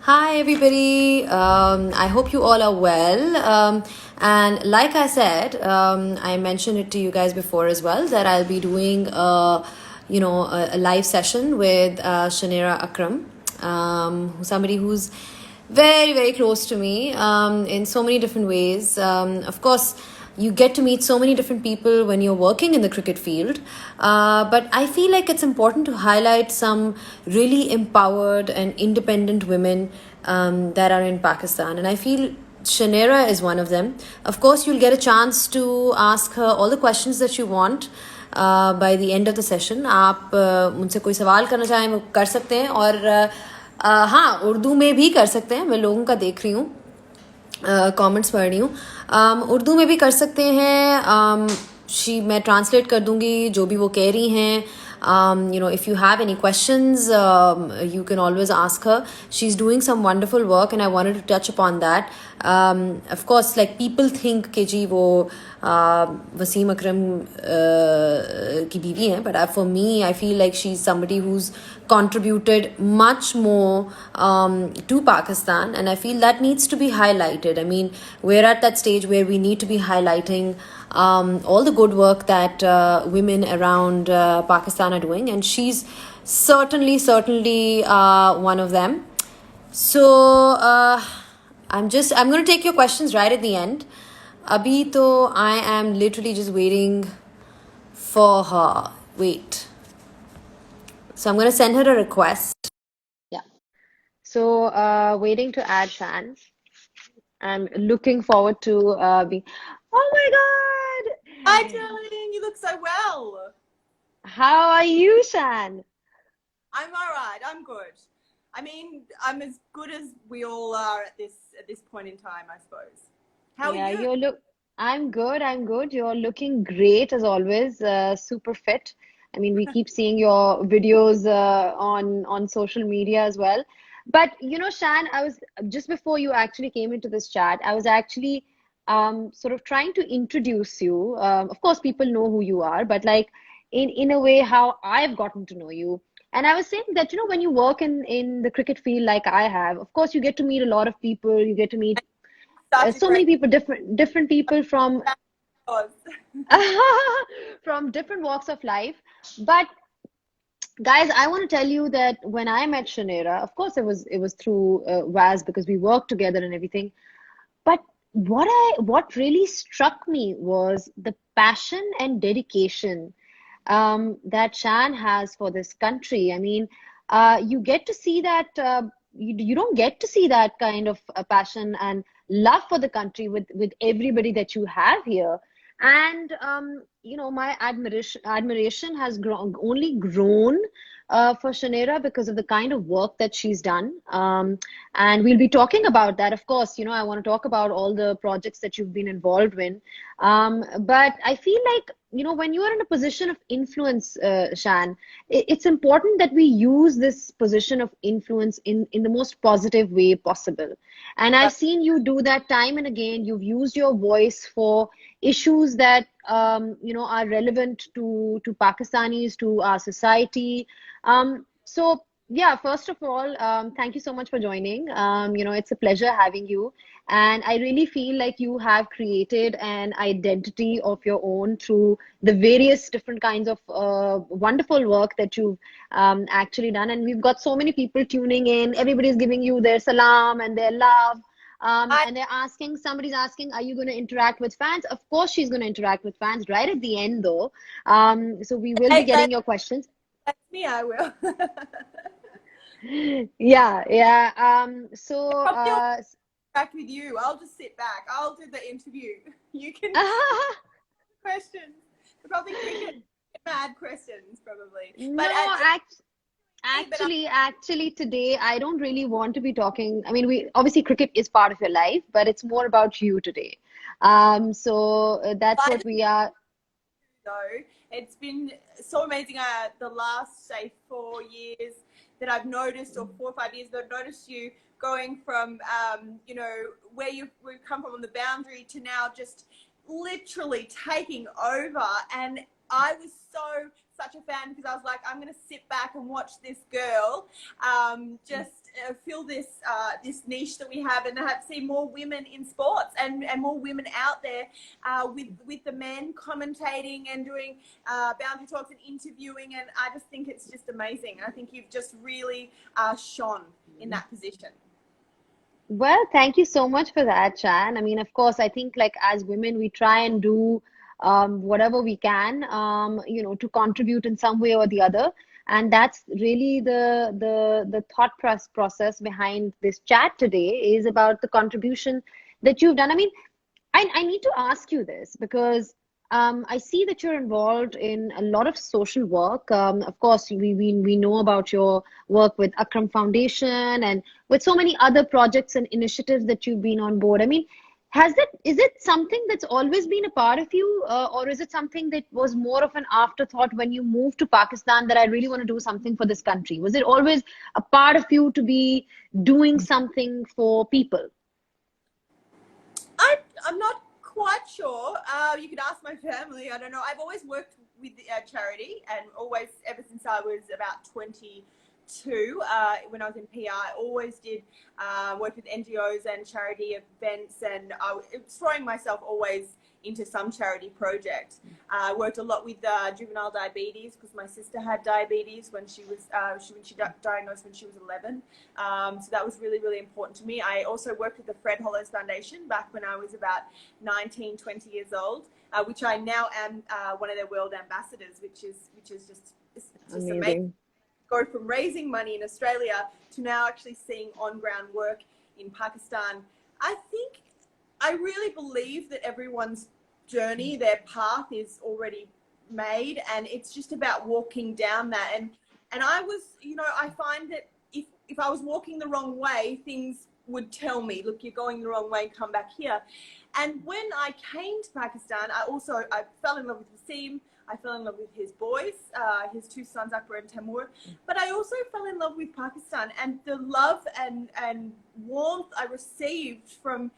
Hi, everybody. I hope you all are well. And like I said, I mentioned it to you guys before as well that I'll be doing a live session with Shanera Akram, somebody who's very, very close to me in so many different ways. Of course, you get to meet so many different people when you're working in the cricket field. But I feel like it's important to highlight some really empowered and independent women that are in Pakistan. And I feel Shanera is one of them. Of course, you'll get a chance to ask her all the questions that you want. By the end of the session आप मुझसे कोई सवाल करना चाहें वो कर सकते हैं और हाँ उर्दू में भी कर सकते हैं मैं लोगों का देख रही हूँ कमेंट्स पढ़ रही हूँ उर्दू में भी कर सकते हैं मैं ट्रांसलेट कर दूंगी जो भी वो कह रही हैं if you have any questions you can always ask her. She's doing some wonderful work and I wanted to touch upon that. Of course, like people think कि जी वो Wasim Akram की बीवी हैं, but for me I feel like she's somebody who's contributed much more to Pakistan, and I feel that needs to be highlighted. I mean, we're at that stage where we need to be highlighting all the good work that women around Pakistan are doing, and she's certainly one of them. So I'm going to take your questions right at the end. Abhi to I am literally just waiting for her. Wait. So I'm going to send her a request. Yeah. So waiting to add Shan. I'm looking forward to being. Oh my God! Hi, darling. You look so well. How are you, Shan? I'm all right. I'm good. I mean, I'm as good as we all are at this point in time, I suppose. How are Yeah, you? I'm good. I'm good. You're looking great as always. Super fit. I mean, we keep seeing your videos on social media as well. But Shan, I was just before you actually came into this chat, I was actually sort of trying to introduce you. Of course, people know who you are, but like in a way, how I've gotten to know you. And I was saying that, when you work in the cricket field like I have, of course, you get to meet a lot of people. You get to meet Such a so great many people, different people from cause. from different walks of life. But guys, I want to tell you that when I met Shanera, of course it was through Waz because we worked together and everything. But what really struck me was the passion and dedication that Shan has for this country. I mean, you get to see that you don't get to see that kind of passion and love for the country with everybody that you have here. And my admiration has only grown for Shanera because of the kind of work that she's done. And we'll be talking about that. Of course, I want to talk about all the projects that you've been involved in. But I feel like, when you are in a position of influence, Shan, it's important that we use this position of influence in the most positive way possible. And I've seen you do that time and again. You've used your voice for issues that are relevant to Pakistanis, to our society. So yeah, first of all, thank you so much for joining. It's a pleasure having you. And I really feel like you have created an identity of your own through the various different kinds of wonderful work that you've actually done. And we've got so many people tuning in. Everybody's giving you their salam and their love. I, And somebody's asking, are you going to interact with fans? Of course, she's going to interact with fans right at the end, though. So we will be if getting your questions. that's me, I will. Yeah, yeah. So, Probably I'll interact with you. I'll just sit back. I'll do the interview. You can questions. They're probably cricket mad questions, probably. But no, actually, today I don't really want to be talking. I mean, we obviously cricket is part of your life, but it's more about you today. So that's what we are. though. It's been so amazing. The last, say, 4 years that I've noticed, or 4 or 5 years that I've noticed you going from, where we've come from on the boundary to now just literally taking over. And I was so such a fan because I was like, I'm going to sit back and watch this girl just fill this this niche that we have, and have see more women in sports and more women out there with the men commentating and doing boundary talks and interviewing, and I just think it's just amazing. I think you've just really shone in that position. Well, thank you so much for that, Chan. I mean, of course, I think like as women, we try and do whatever we can, to contribute in some way or the other. And that's really the thought process behind this chat today is about the contribution that you've done. I mean, I need to ask you this because I see that you're involved in a lot of social work. Of course, we know about your work with Akram Foundation and with so many other projects and initiatives that you've been on board. I mean, is it something that's always been a part of you, or is it something that was more of an afterthought when you moved to Pakistan that I really want to do something for this country? Was it always a part of you to be doing something for people? I'm not quite sure. You could ask my family. I don't know. I've always worked with charity, and always, ever since I was about 22, when I was in PR, I always did work with NGOs and charity events, and I was throwing myself always into some charity project. I worked a lot with juvenile diabetes because my sister had diabetes when she was when she diagnosed when she was 11. So that was really, really important to me. I also worked with the Fred Hollows Foundation back when I was about 19, 20 years old, which I now am one of their world ambassadors, which is just amazing. Go from raising money in Australia to now actually seeing on-ground work in Pakistan. I really believe that everyone's journey, their path is already made, and it's just about walking down that. And I was, I find that if I was walking the wrong way, things would tell me, look, you're going the wrong way, come back here. And when I came to Pakistan, I fell in love with Wasim. I fell in love with his boys, his two sons, Akbar and Timur. But I also fell in love with Pakistan, and the love and warmth I received from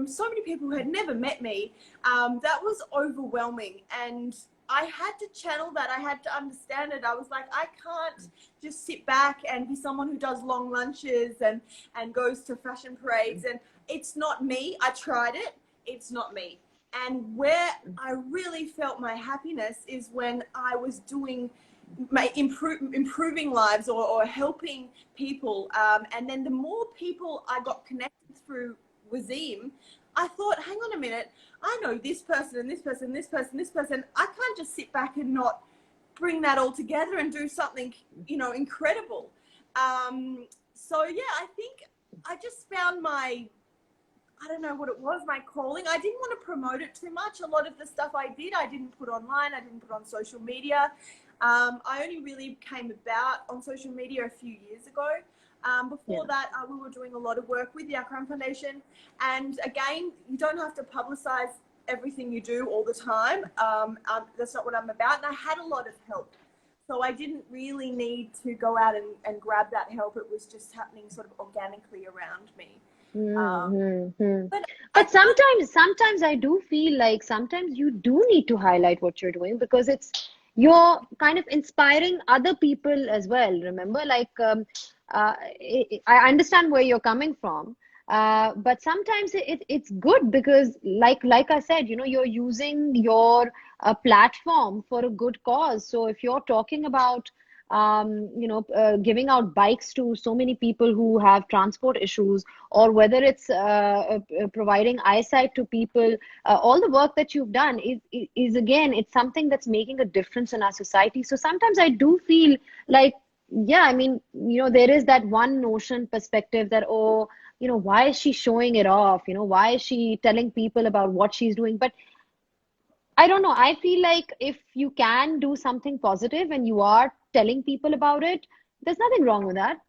so many people who had never met me, that was overwhelming. And I had to channel that. I had to understand it. I was like, I can't just sit back and be someone who does long lunches and goes to fashion parades. And it's not me. I tried it. It's not me. And where I really felt my happiness is when I was doing improving lives or helping people. And then the more people I got connected through Wazim, I thought, hang on a minute, I know this person and this person, this person, this person. I can't just sit back and not bring that all together and do something, incredible. So yeah, I think I just found I don't know what it was, my calling. I didn't want to promote it too much. A lot of the stuff I didn't put online. I didn't put on social media. I only really came about on social media a few years ago. Before that, we were doing a lot of work with the Akram Foundation. And again, you don't have to publicize everything you do all the time. That's not what I'm about. And I had a lot of help. So I didn't really need to go out and grab that help. It was just happening sort of organically around me. But sometimes I do feel like sometimes you do need to highlight what you're doing because you're kind of inspiring other people as well. Remember, like I understand where you're coming from, but sometimes it's good because like I said, you're using your platform for a good cause. So if you're talking about giving out bikes to so many people who have transport issues, or whether it's providing eyesight to people, all the work that you've done is again, it's something that's making a difference in our society. So sometimes I do feel like, yeah, I mean, there is that one notion perspective that, oh, why is she showing it off? Why is she telling people about what she's doing? But I don't know. I feel like if you can do something positive and you are telling people about it, there's nothing wrong with that.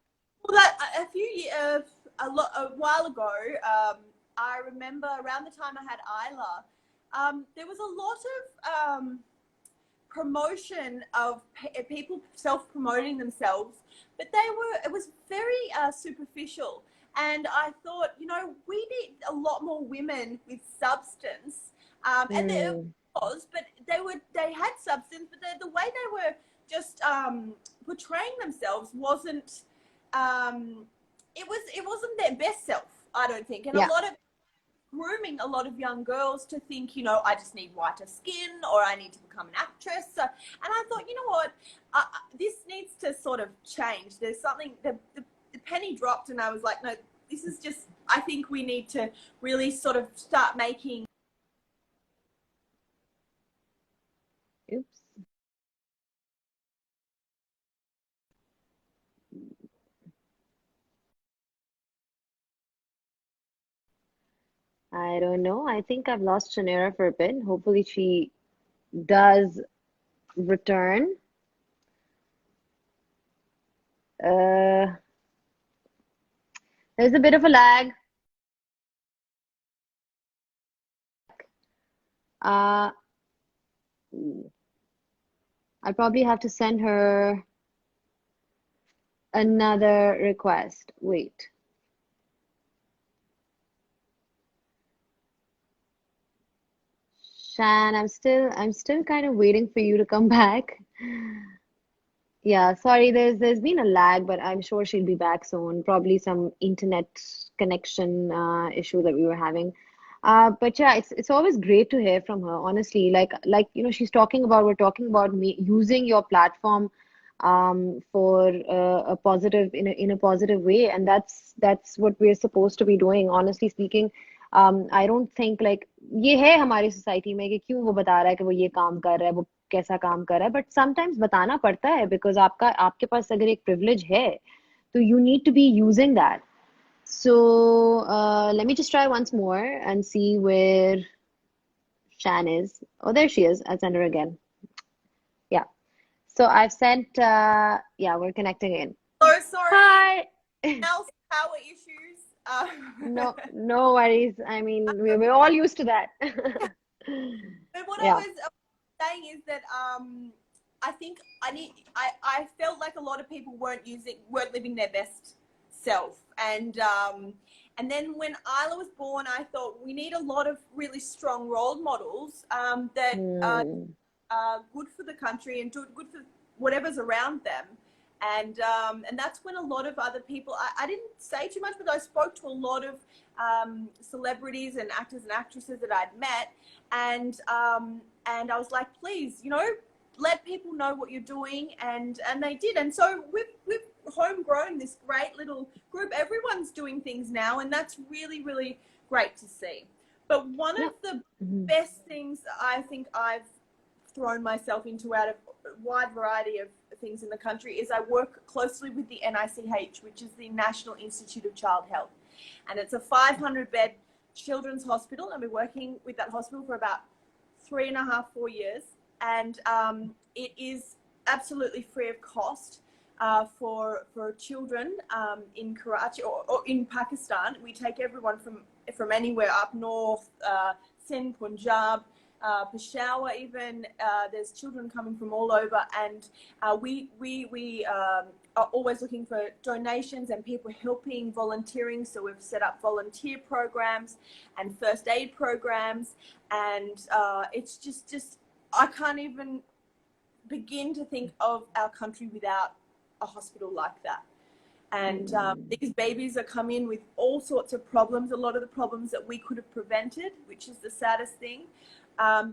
Well, a while ago, I remember around the time I had Isla, there was a lot of promotion of people self-promoting themselves, but it was very superficial. And I thought, we need a lot more women with substance. And there was, but they had substance, but the way they were just portraying themselves wasn't it wasn't their best self, I don't think. And a Yeah. lot of grooming a lot of young girls to think, you know, I just need whiter skin or I need to become an actress. So, and I thought, you know what, this needs to sort of change. There's something, the penny dropped, and I was like, no, this is just, I think we need to really sort of start making. Oops. I don't know. I think I've lost Shanera for a bit. Hopefully she does return. Uh, there's a bit of a lag. Uh, I'll probably have to send her another request. Wait. Shan, I'm still kind of waiting for you to come back. Yeah, sorry, there's been a lag, but I'm sure she'll be back soon. Probably some internet connection issue that we were having. But yeah, it's always great to hear from her, honestly. Like she's talking about we're talking about me using your platform for a positive in a positive way, and that's what we're supposed to be doing, honestly speaking. I don't think like ये है हमारी society में कि क्यों वो बता रहा है कि वो ये काम कर रहा है वो कैसा काम कर रहा है बट समटाइम्स बताना पड़ता है बिकॉज आपके पास अगर एक प्रिविलेज है तो you need to be using that. So let me just try once more and see where Shan is. Oh, there she is. I'll send her again. Yeah. So I've sent, yeah, we're connecting in. So sorry, Hi. else power issues. No, no worries. I mean, we're all used to that. But what I Yeah. was saying is that I think I felt like a lot of people weren't living their best self, and then when Isla was born, I thought we need a lot of really strong role models that Hmm. are good for the country and do good for whatever's around them. And that's when a lot of other people, I didn't say too much, but I spoke to a lot of celebrities and actors and actresses that I'd met, and I was like, please, you know, let people know what you're doing, and they did. And so we've homegrown this great little group. Everyone's doing things now, and that's really, really great to see. But one Yeah. of the Mhm. best things I think I've thrown myself into out of a wide variety of things in the country is I work closely with the NICH, which is the National Institute of Child Health. And it's a 500-bed children's hospital. I've been working with that hospital for about 3.5, 4 years. And it is absolutely free of cost for children in Karachi or in Pakistan. We take everyone from anywhere up north, Sindh, Punjab, Peshawar even. There's children coming from all over, and we are always looking for donations and people helping, volunteering. So we've set up volunteer programs and first aid programs, and it's just I can't even begin to think of our country without a hospital like that. And these babies are coming in with all sorts of problems, a lot of the problems that we could have prevented, which is the saddest thing.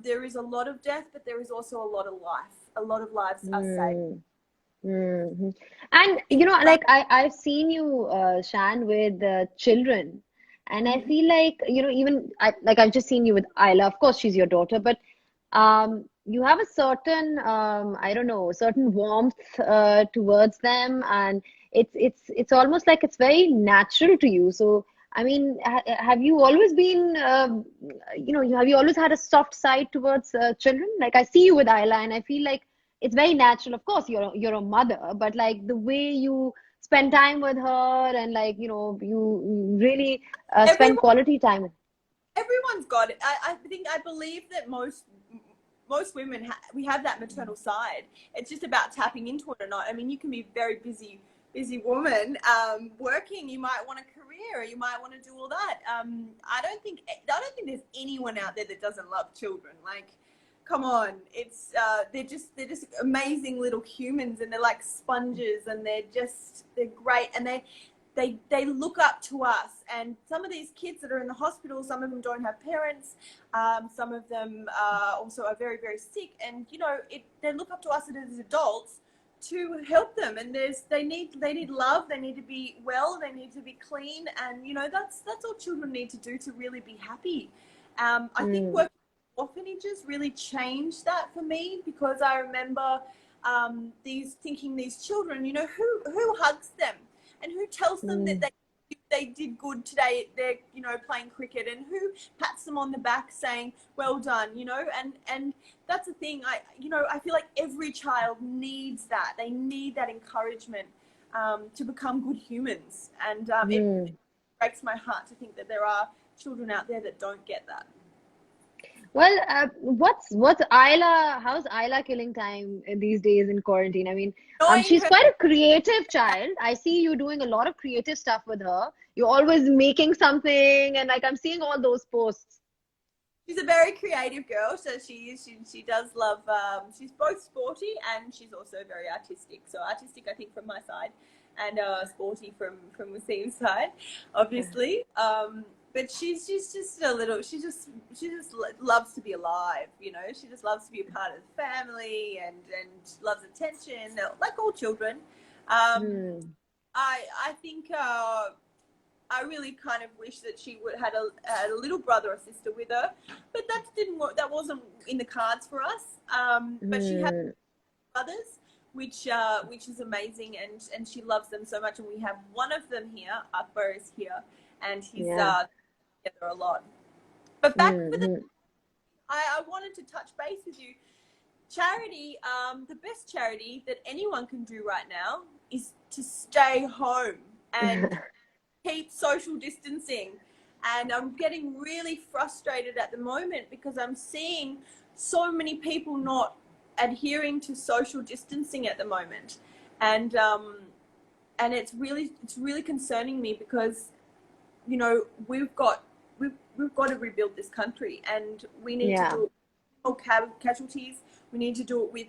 There is a lot of death, but there is also a lot of life. A lot of lives are saved. Mm-hmm. And like I've seen you, Shan, with children, and I feel like even I've just seen you with Isla. Of course, she's your daughter, but you have a certain I don't know, certain warmth towards them, and it's almost like it's very natural to you. So I mean, have you always been have you always had a soft side towards children? Like I see you with Isla, and I feel like it's very natural. Of course, you're a mother, but like the way you spend time with her, and like you really spend Everyone, quality time. everyone's got it. I believe that most women we have that maternal side. It's just about tapping into it or not. I mean, you can be a very busy woman working. You might want a career, or you might want to do all that. I don't think there's anyone out there that doesn't love children. Like, come on, it's they're just amazing little humans, and they're like sponges, and they're great, and they look up to us. And some of these kids that are in the hospital, some of them don't have parents, some of them also are very, very sick, and they look up to us as adults to help them. And they need love, they need to be well, they need to be clean, and that's all children need to do to really be happy. I think working in orphanages really changed that for me, because I remember these children, who hugs them and who tells them that they did good today. They're playing cricket, and who pats them on the back saying well done. And that's the thing. I feel like every child needs that. They need that encouragement to become good humans. And it breaks my heart to think that there are children out there that don't get that. Well, what's Isla? How's Isla killing time these days in quarantine? I mean, Knowing she's her, quite a creative child. I see you doing a lot of creative stuff with her. You're always making something, and like I'm seeing all those posts. she's a very creative girl, so she does love. She's both sporty and she's also very artistic. So artistic, I think, from my side, and sporty from Wasim's side, obviously. But she's just a little. She just loves to be alive. She just loves to be a part of the family, and loves attention, like all children. I think I really kind of wish that she would had a little brother or sister with her, but that didn't work. That wasn't in the cards for us. But she had brothers, which is amazing, and she loves them so much. And we have one of them here. Akbar is here, and he's together a lot. But back for I wanted to touch base with you. Charity, the best charity that anyone can do right now is to stay home and keep social distancing. And I'm getting really frustrated at the moment because I'm seeing so many people not adhering to social distancing at the moment. And it's really concerning me, because we've got to rebuild this country, and we need to do it with casualties. We need to do it with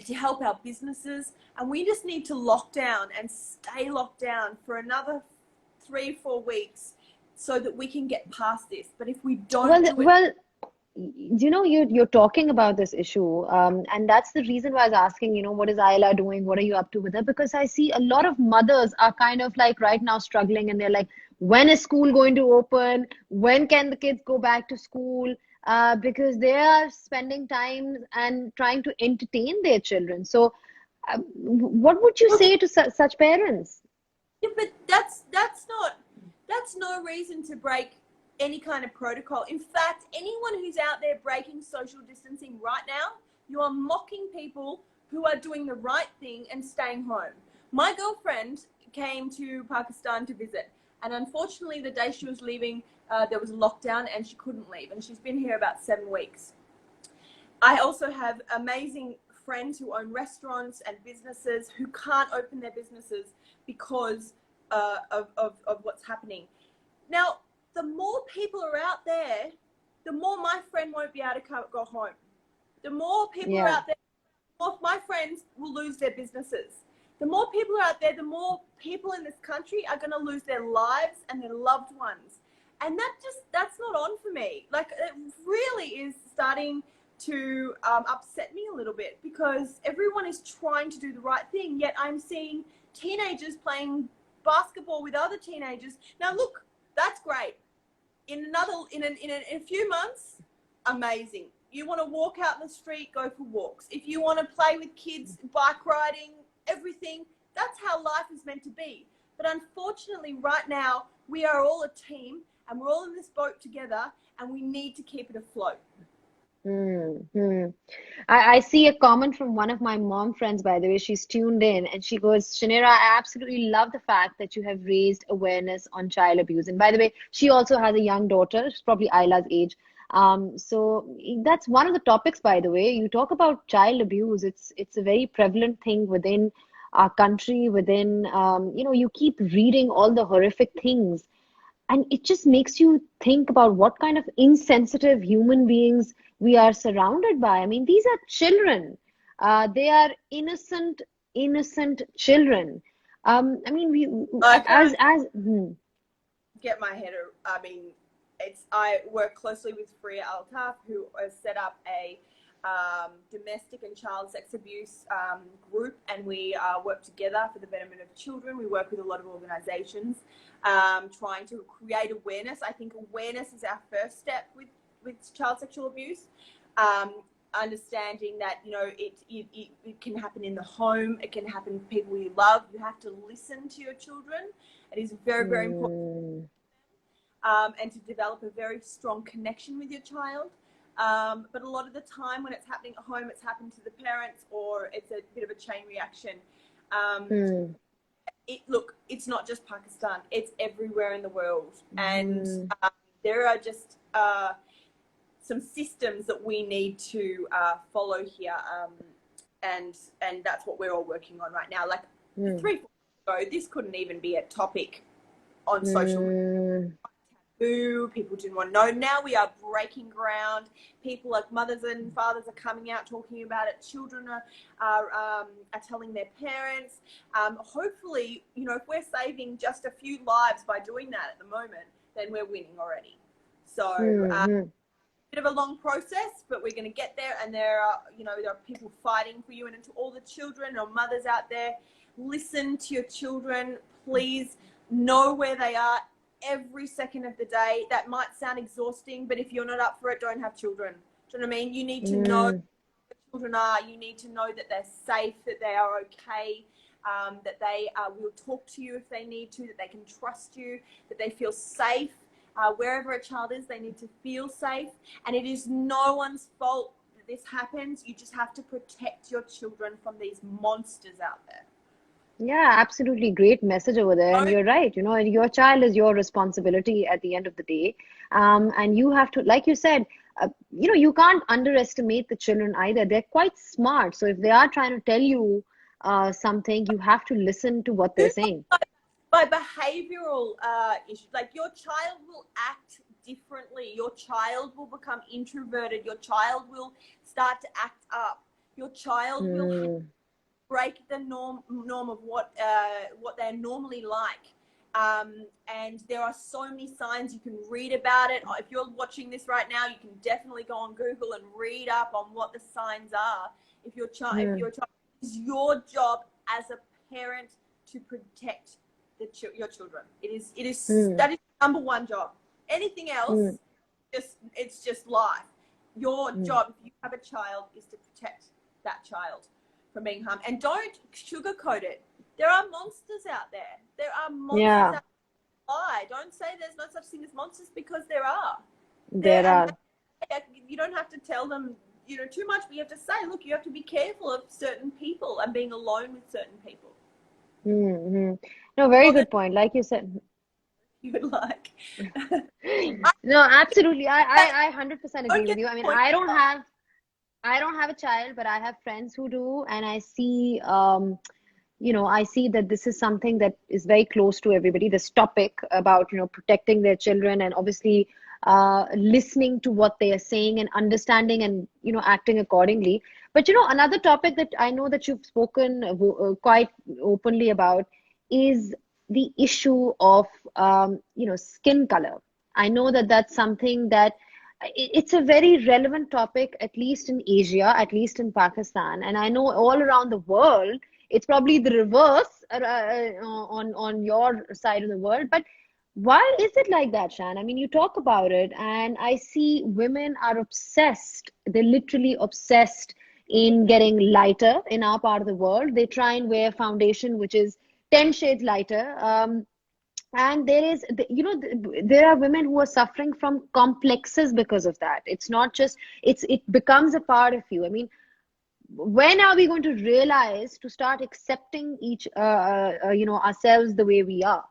to help our businesses, and we just need to lock down and stay locked down for another 3-4 weeks so that we can get past this. But if we don't you're talking about this issue, and that's the reason why I was asking, what is Ayla doing? What are you up to with her? Because I see a lot of mothers are kind of like right now struggling, and they're like, when is school going to open? When can the kids go back to school? Because they are spending time and trying to entertain their children. So, what would you say to such parents? Yeah, but that's no reason to break any kind of protocol. In fact, anyone who's out there breaking social distancing right now, you are mocking people who are doing the right thing and staying home. My girlfriend came to Pakistan to visit, and unfortunately the day she was leaving, there was a lockdown and she couldn't leave, and she's been here about 7 weeks. I also have amazing friends who own restaurants and businesses who can't open their businesses because of what's happening. Now, the more people are out there, the more my friend won't be able to go home. The more people are out there, the more my friends will lose their businesses. The more people are out there, the more people in this country are going to lose their lives and their loved ones. And that's not on for me. Like, it really is starting to upset me a little bit, because everyone is trying to do the right thing, yet I'm seeing teenagers playing basketball with other teenagers. Now, look, that's great. In a few months, amazing. You want to walk out in the street, go for walks. If you want to play with kids, bike riding, everything, that's how life is meant to be. But unfortunately, right now, we are all a team, and we're all in this boat together, and we need to keep it afloat. I see a comment from one of my mom friends, by the way. She's tuned in, and she goes, Shanira, I absolutely love the fact that you have raised awareness on child abuse. And by the way, she also has a young daughter. She's probably Isla's age. So that's one of the topics, by the way. You talk about child abuse. It's a very prevalent thing within our country, within, you keep reading all the horrific things. And it just makes you think about what kind of insensitive human beings we are surrounded by. I mean, these are children. They are innocent children. I mean, we I can't as get my head. I mean, I work closely with Freya Altaf, who has set up a domestic and child sex abuse group, and we work together for the betterment of children. We work with a lot of organisations trying to create awareness. I think awareness is our first step with child sexual abuse. Understanding that, you know, it can happen in the home, it can happen with people you love. You have to listen to your children. It is very, very important. And to develop a very strong connection with your child. But a lot of the time when it's happening at home, it's happened to the parents, or it's a bit of a chain reaction. Look, it's not just Pakistan, it's everywhere in the world. And there are just some systems that we need to follow here. And that's what we're all working on right now. Like 3-4 years ago, this couldn't even be a topic on social media. People didn't want to know. Now we are breaking ground. People like mothers and fathers are coming out talking about it. Children are telling their parents. Hopefully, you know, if we're saving just a few lives by doing that at the moment, then we're winning already. So bit of a long process, but we're going to get there. And there are people fighting for you. And to all the children or mothers out there, listen to your children. Please know where they are every second of the day. That might sound exhausting, but if you're not up for it, don't have children. Do you know what I mean? You need to know where children are. You need to know that they're safe, that they are okay, that they will talk to you if they need to, that they can trust you, that they feel safe. Wherever a child is, they need to feel safe. And it is no one's fault that this happens. You just have to protect your children from these monsters out there. Yeah, absolutely. Great message over there. And you're right. You know, your child is your responsibility at the end of the day. And you have to, like you said, you know, you can't underestimate the children either. They're quite smart. So if they are trying to tell you something, you have to listen to what they're saying. By behavioral issues, like your child will act differently. Your child will become introverted. Your child will start to act up. Your child will break the norm of what they're normally like. And there are so many signs. You can read about it. If you're watching this right now, you can definitely go on Google and read up on what the signs are. If your child, it's your job as a parent to protect your children. It is that is the number one job. Anything else, it's just life. Your job, if you have a child, is to protect that child from being harmed. And don't sugarcoat it. There are monsters out there. There are monsters out there. Lie. Don't say there's no such thing as monsters, because there are. There are. You don't have to tell them, you know, too much, but you have to say, look, you have to be careful of certain people and being alone with certain people. No, very good point. Like you said. You would like. No, absolutely. I 100% agree with you. I mean, I don't have a child, but I have friends who do, and I see, you know, I see that this is something that is very close to everybody. This topic about, you know, protecting their children, and obviously listening to what they are saying and understanding and, you know, acting accordingly. But, you know, another topic that I know that you've spoken quite openly about is the issue of, you know, skin color. I know that that's something that it's a very relevant topic, at least in Asia, at least in Pakistan. And I know all around the world, it's probably the reverse on your side of the world. But why is it like that, Shan? I mean, you talk about it, and I see women are obsessed. They're literally obsessed in getting lighter in our part of the world. They try and wear foundation, which is 10 shades lighter. And there is, you know, there are women who are suffering from complexes because of that. It's not just, it becomes a part of you. I mean, when are we going to realize to start accepting each, you know, ourselves the way we are?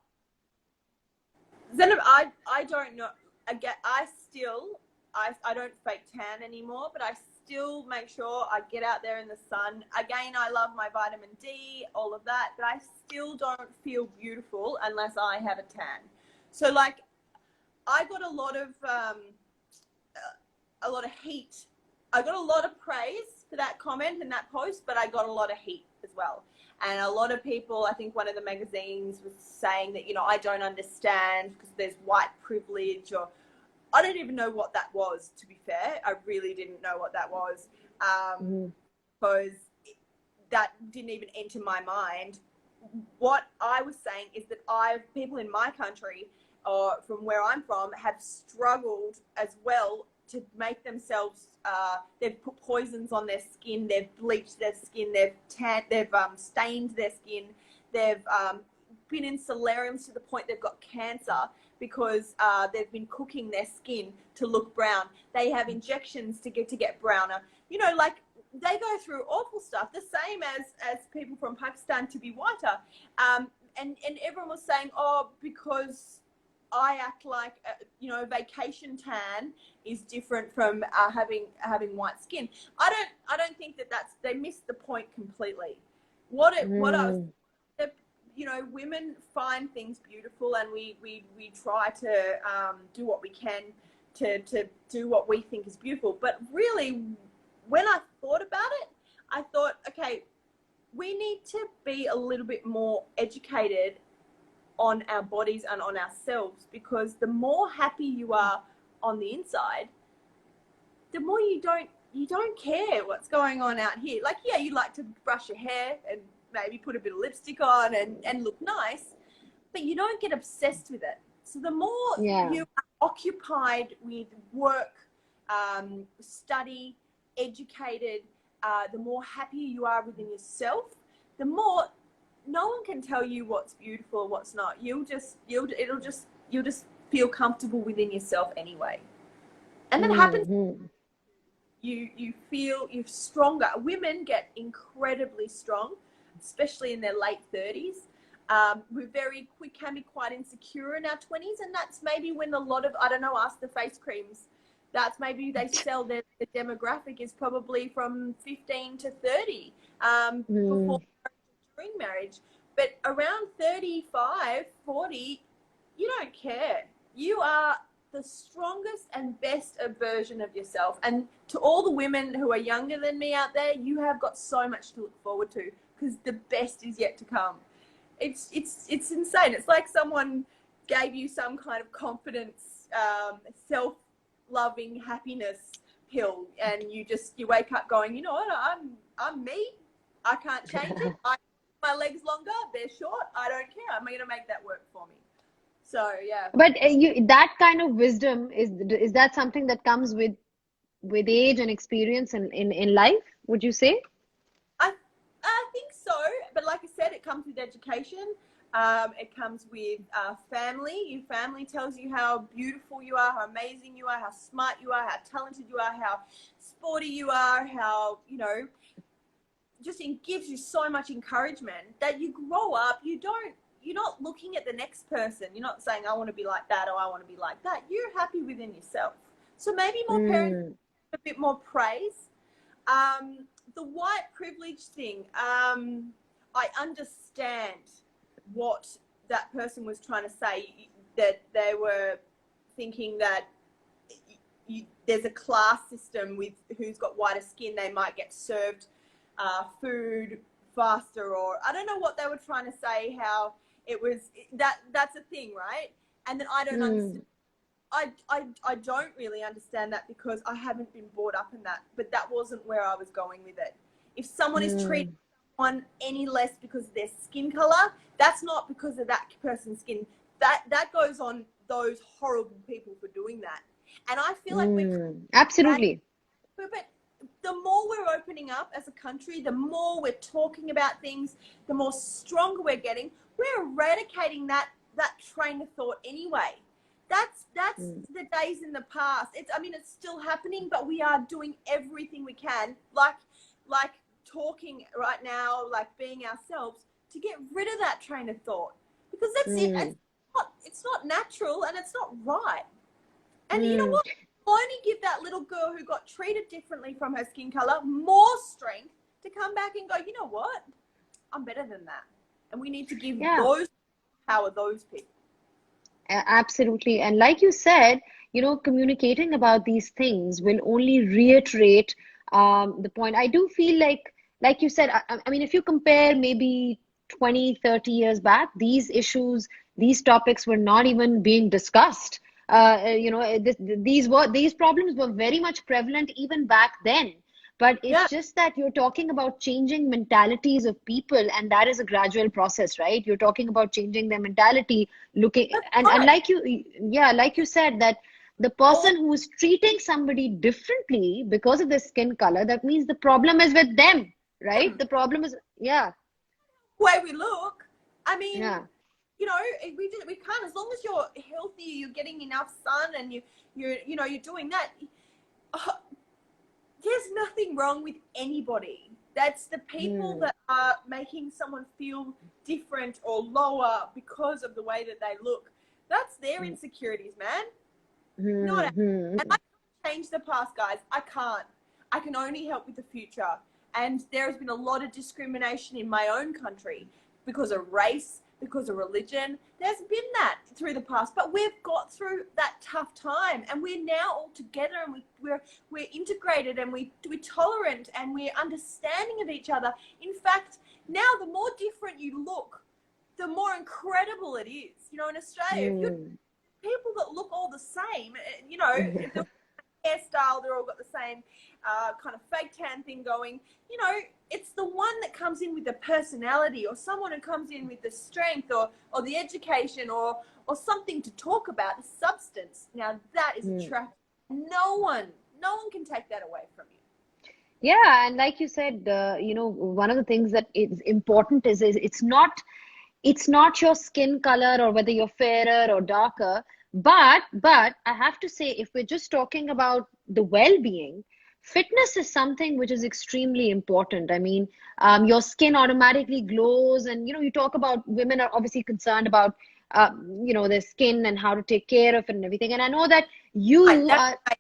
Zainab, I don't know. Again, I don't fake tan anymore, but I still make sure I get out there in the sun. Again, I love my vitamin D, all of that, but I still don't feel beautiful unless I have a tan. So, like, I got a lot of heat. I got a lot of praise for that comment and that post, but I got a lot of heat as well. And a lot of people, I think one of the magazines was saying that, you know, I don't understand because there's white privilege, or I don't even know what that was, to be fair. I really didn't know what that was, because that didn't even enter my mind. What I was saying is that people in my country, or from where I'm from, have struggled as well to make themselves, they've put poisons on their skin, they've bleached their skin, they've stained their skin, they've been in solariums to the point they've got cancer because they've been cooking their skin to look brown. They have injections to get browner. You know, like, they go through awful stuff, the same as people from Pakistan to be whiter. And everyone was saying, oh, because I act like, you know, vacation tan is different from having white skin. I don't think they missed the point completely. What I was, you know, women find things beautiful, and we try to do what we can to do what we think is beautiful. But really, when I thought about it, I thought, okay, we need to be a little bit more educated on our bodies and on ourselves, because the more happy you are on the inside, the more you don't care what's going on out here. Like, yeah, you like to brush your hair and maybe put a bit of lipstick on and look nice, but you don't get obsessed with it. So the more you are occupied with work, study, educated, the more happier you are within yourself, the more no one can tell you what's beautiful, what's not. You'll just feel comfortable within yourself anyway. And that happens. You feel you're stronger. Women get incredibly strong, especially in their late 30s. We can be quite insecure in our 20s, and that's maybe when a lot of, I don't know, ask the face creams. That's maybe they sell the demographic is probably from 15 to 30 before, during marriage. But around 35, 40, you don't care. You are the strongest and best version of yourself. And to all the women who are younger than me out there, you have got so much to look forward to, because the best is yet to come. It's insane. It's like someone gave you some kind of confidence, self-loving happiness pill, and you wake up going, you know what, I'm me. I can't change it. My legs longer, they're short. I don't care. I'm going to make that work for me. So yeah. But that kind of wisdom, is that something that comes with age and experience in life, would you say? I think so, but like I said, it comes with education. It comes with family. Your family tells you how beautiful you are, how amazing you are, how smart you are, how talented you are, how sporty you are, how, you know, just it gives you so much encouragement that you grow up. You're not looking at the next person. You're not saying, I want to be like that, or I want to be like that. You're happy within yourself. So maybe more parents, a bit more praise. The white privilege thing, I understand what that person was trying to say, that they were thinking that there's a class system with who's got whiter skin. They might get served food faster, or I don't know what they were trying to say, how it was that's a thing, right? And then I don't understand. I don't really understand that, because I haven't been brought up in that, but that wasn't where I was going with it. If someone is treating someone any less because of their skin color, that's not because of that person's skin. That goes on those horrible people for doing that. And I feel like we're absolutely. But the more we're opening up as a country, the more we're talking about things, the more stronger we're getting. We're eradicating that train of thought anyway. That's the days in the past. It's still happening, but we are doing everything we can, like talking right now, like being ourselves, to get rid of that train of thought, because that's it. It's not natural, and it's not right. And you know what? I'll only give that little girl who got treated differently from her skin color more strength to come back and go, you know what? I'm better than that. And we need to give those people. Absolutely. And like you said, communicating about these things will only reiterate the point. I do feel like you said, I mean, if you compare maybe 20, 30 years back, these issues, these topics were not even being discussed. These problems were very much prevalent even back then. But it's Yeah, just that you're talking about changing mentalities of people, and that is a gradual process, right? You're talking about changing their mentality, looking that's and right. like you said, that the All person who is treating somebody differently because of their skin color, that means the problem is with them, right? them, The problem is, yeah, the way we look. I mean, yeah. we can't, as long as you're healthy, you're getting enough sun, and you're doing that. uh, there's nothing wrong with anybody. That's the people Hmm. that are making someone feel different or lower because of the way that they look. That's their Hmm. insecurities, man. Not Hmm. ours. And Hmm. I can't change the past, guys. I can't. I can only help with the future. And there has been a lot of discrimination in my own country because of race, because of religion. There's been that through the past, but we've got through that tough time, and we're now all together, and we're integrated, and we're tolerant, and we're understanding of each other. In fact, now the more different you look, the more incredible it is. In Australia, if you're Hmm. people that look all the same, if they're hairstyle, they're all got the same kind of fake tan thing going. It's the one that comes in with the personality, or someone who comes in with the strength, or the education, or something to talk about, the substance. Now that is Hmm. attractive. No one can take that away from you. Yeah, and like you said, one of the things that is important is it's not your skin color or whether you're fairer or darker, but I have to say, if we're just talking about the well-being, fitness is something which is extremely important. I mean, your skin automatically glows, and you talk about women are obviously concerned about their skin and how to take care of it and everything. And I know that Right, you that's are. right.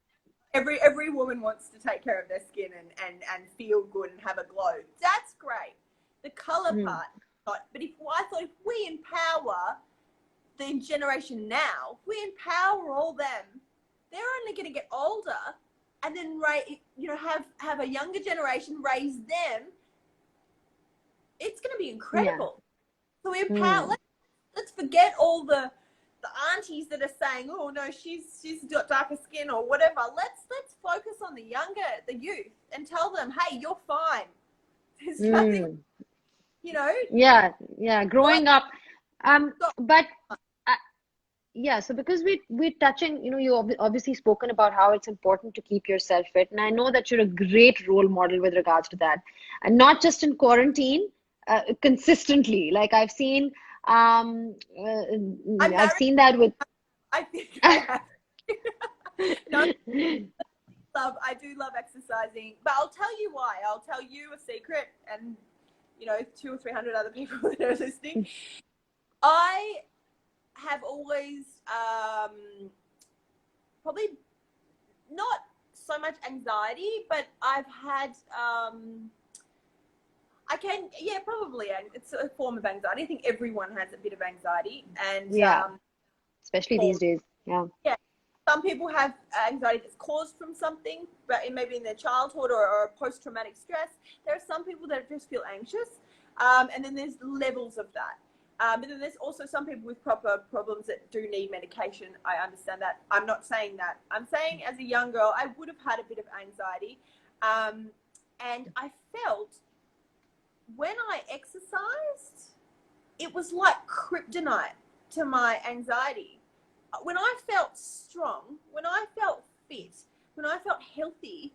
Every woman wants to take care of their skin and feel good and have a glow. That's great. The color Hmm, part, not. But I thought, if we empower the generation now, if we empower all them, they're only going to get older, and then have a younger generation raise them. It's going to be yeah. incredible. So we empower. Hmm. Let's forget all the aunties that are saying, "Oh no, she's got darker skin," or whatever. Let's focus on the youth, and tell them, "Hey, you're fine. There's nothing, Hmm. you know." Yeah, yeah, Well, growing up. stop. But uh, yeah, so because we're touching, obviously spoken about how it's important to keep yourself fit, and I know that you're a great role model with regards to that, and not just in quarantine, consistently. Like I'm I've married. seen that with. I think I have. No, I do love exercising, but I'll tell you why. I'll tell you a secret, and 200 or 300 other people that are listening. I have always probably not so much anxiety, but I've had yeah, probably, and it's a form of anxiety. I think everyone has a bit of anxiety, and Yeah, especially or these days. Yeah. yeah, some people have anxiety that's caused from something, but maybe in their childhood, or post-traumatic stress. There are some people that just feel anxious, and then there's levels of that. But then there's also some people with proper problems that do need medication. I understand that. I'm not saying that. I'm saying, as a young girl, I would have had a bit of anxiety, and I felt, when I exercised, it was like kryptonite to my anxiety. When I felt strong, when I felt fit, when I felt healthy,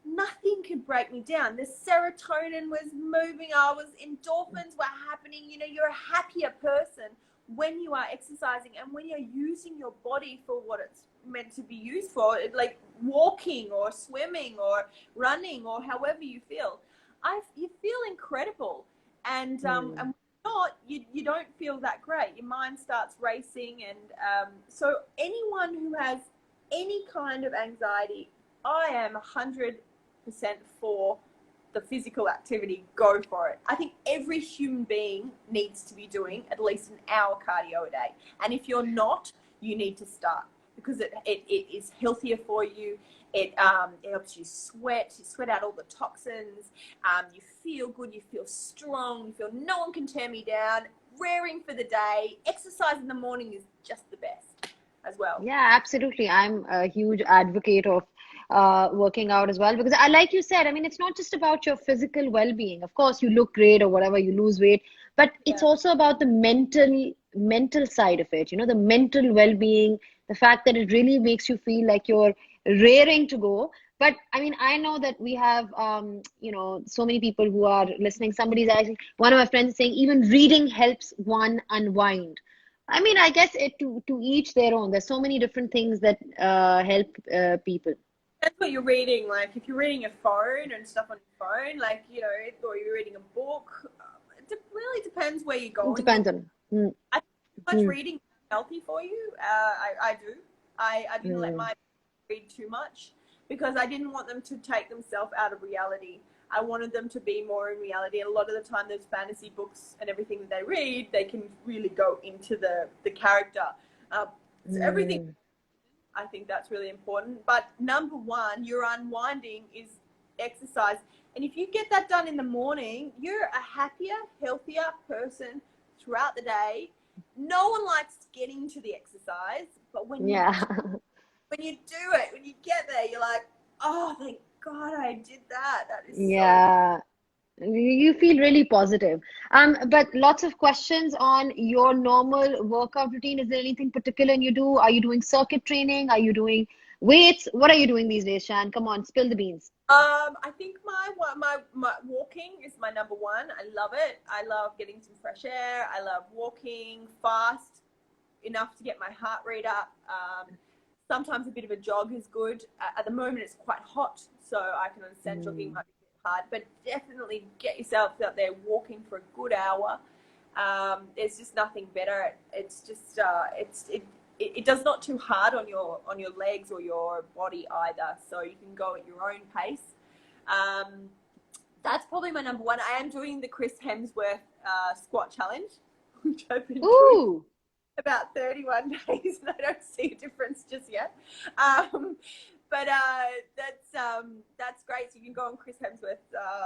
nothing could break me down. The serotonin was moving, endorphins were happening. You're a happier person when you are exercising, and when you're using your body for what it's meant to be used for, like walking or swimming or running, or however you feel. You feel incredible, and Hmm. not, you don't feel that great. Your mind starts racing, and so anyone who has any kind of anxiety, I am 100% for the physical activity. Go for it. I think every human being needs to be doing at least an hour cardio a day, and if you're not, you need to start, because it is healthier for you. It helps you sweat out all the toxins. You feel good, you feel strong, you feel no one can tear me down. Raring for the day. Exercise in the morning is just the best as well. Yeah, absolutely. I'm a huge advocate of working out as well because I, like you said, I mean, it's not just about your physical well-being. Of course, you look great or whatever, you lose weight, but it's Yeah. also about the mental side of it, the mental well-being, the fact that it really makes you feel like you're raring to go. But I mean, I know that we have, so many people who are listening. Somebody's actually, one of my friends is saying even reading helps one unwind. I mean, I guess to each their own. There's so many different things that help people. That's what you're reading. Like if you're reading a phone and stuff on your phone, like, or you're reading a book, it really depends where you're It going. depends on. I think too much reading is healthy for you. I do. I didn't let my read too much because I didn't want them to take themselves out of reality. I wanted them to be more in reality. And a lot of the time, those fantasy books and everything that they read, they can really go into the character. So everything, I think that's really important. But number one, your unwinding is exercise. And if you get that done in the morning, you're a happier, healthier person throughout the day. No one likes getting to the exercise, but when you when you do it, when you get there, you're like, oh, thank God I did that. That is Yeah. You feel really positive. But lots of questions on your normal workout routine. Is there anything particular you do? Are you doing circuit training? Are you doing weights? What are you doing these days, Shan? Come on, spill the beans. I think my walking is my number one. I love it. I love getting some fresh air. I love walking fast enough to get my heart rate up. Sometimes a bit of a jog is good. At the moment, it's quite hot, so I can understand jogging might be a bit hard, but definitely get yourself out there walking for a good hour. There's just nothing better. It's just it does not too hard on your legs or your body either, so you can go at your own pace. That's probably my number one. I am doing the Chris Hemsworth squat challenge, which I've been doing about 31 days, and I don't see a difference just yet. But that's great. So you can go on Chris Hemsworth.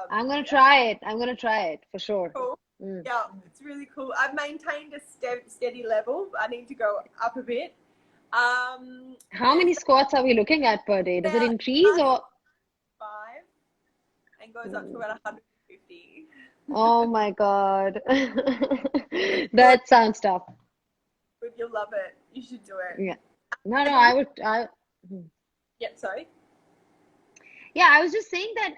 I'm gonna try it. I'm gonna try it for sure. Cool. Yeah, it's really cool. I've maintained a steady level. I need to go up a bit. How many squats are we looking at per day? Does it increase or 5 and goes up to about 150? Oh my God. That sounds tough. But you'll love it. You should do it. Yeah. No, I would. Yep. Sorry. Yeah, I was just saying that,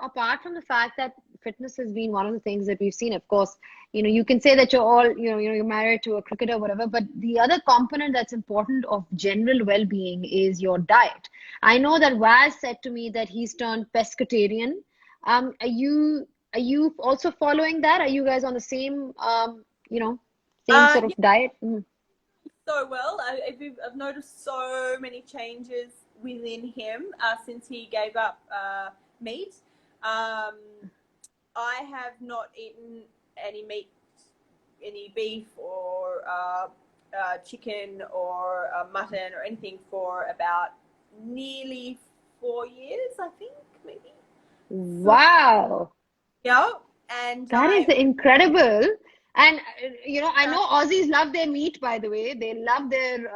apart from the fact that fitness has been one of the things that we've seen, of course, you can say that you're all, you're married to a cricketer, whatever, but the other component that's important of general well-being is your diet. I know that Waz said to me that he's turned pescatarian. Are you also following that? Are you guys on the same, same sort of diet? So well, I've noticed so many changes within him since he gave up meat. I have not eaten any meat, any beef or chicken or mutton or anything for about nearly 4 years, I think, maybe. Wow. Yeah, and that is incredible. And I know Aussies love their meat, by the way. They love their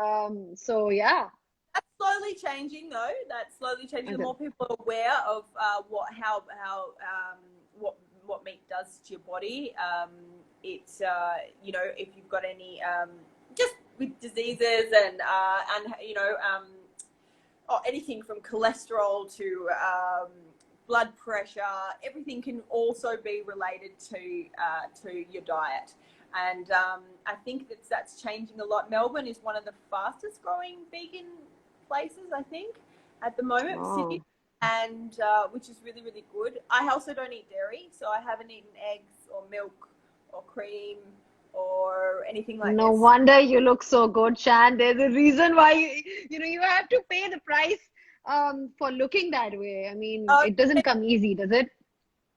so yeah. That's slowly changing, though. That's slowly changing. The more people are aware of what meat does to your body, it's if you've got any just with diseases and anything from cholesterol to blood pressure, everything can also be related to your diet. And I think that's changing a lot. Melbourne is one of the fastest growing vegan places, I think, at the moment. Wow. And which is really, really good. I also don't eat dairy, so I haven't eaten eggs or milk or cream or anything like No this. wonder you look so good, Shan. There's a reason why you have to pay the price for looking that way. I mean, it doesn't come easy, does it?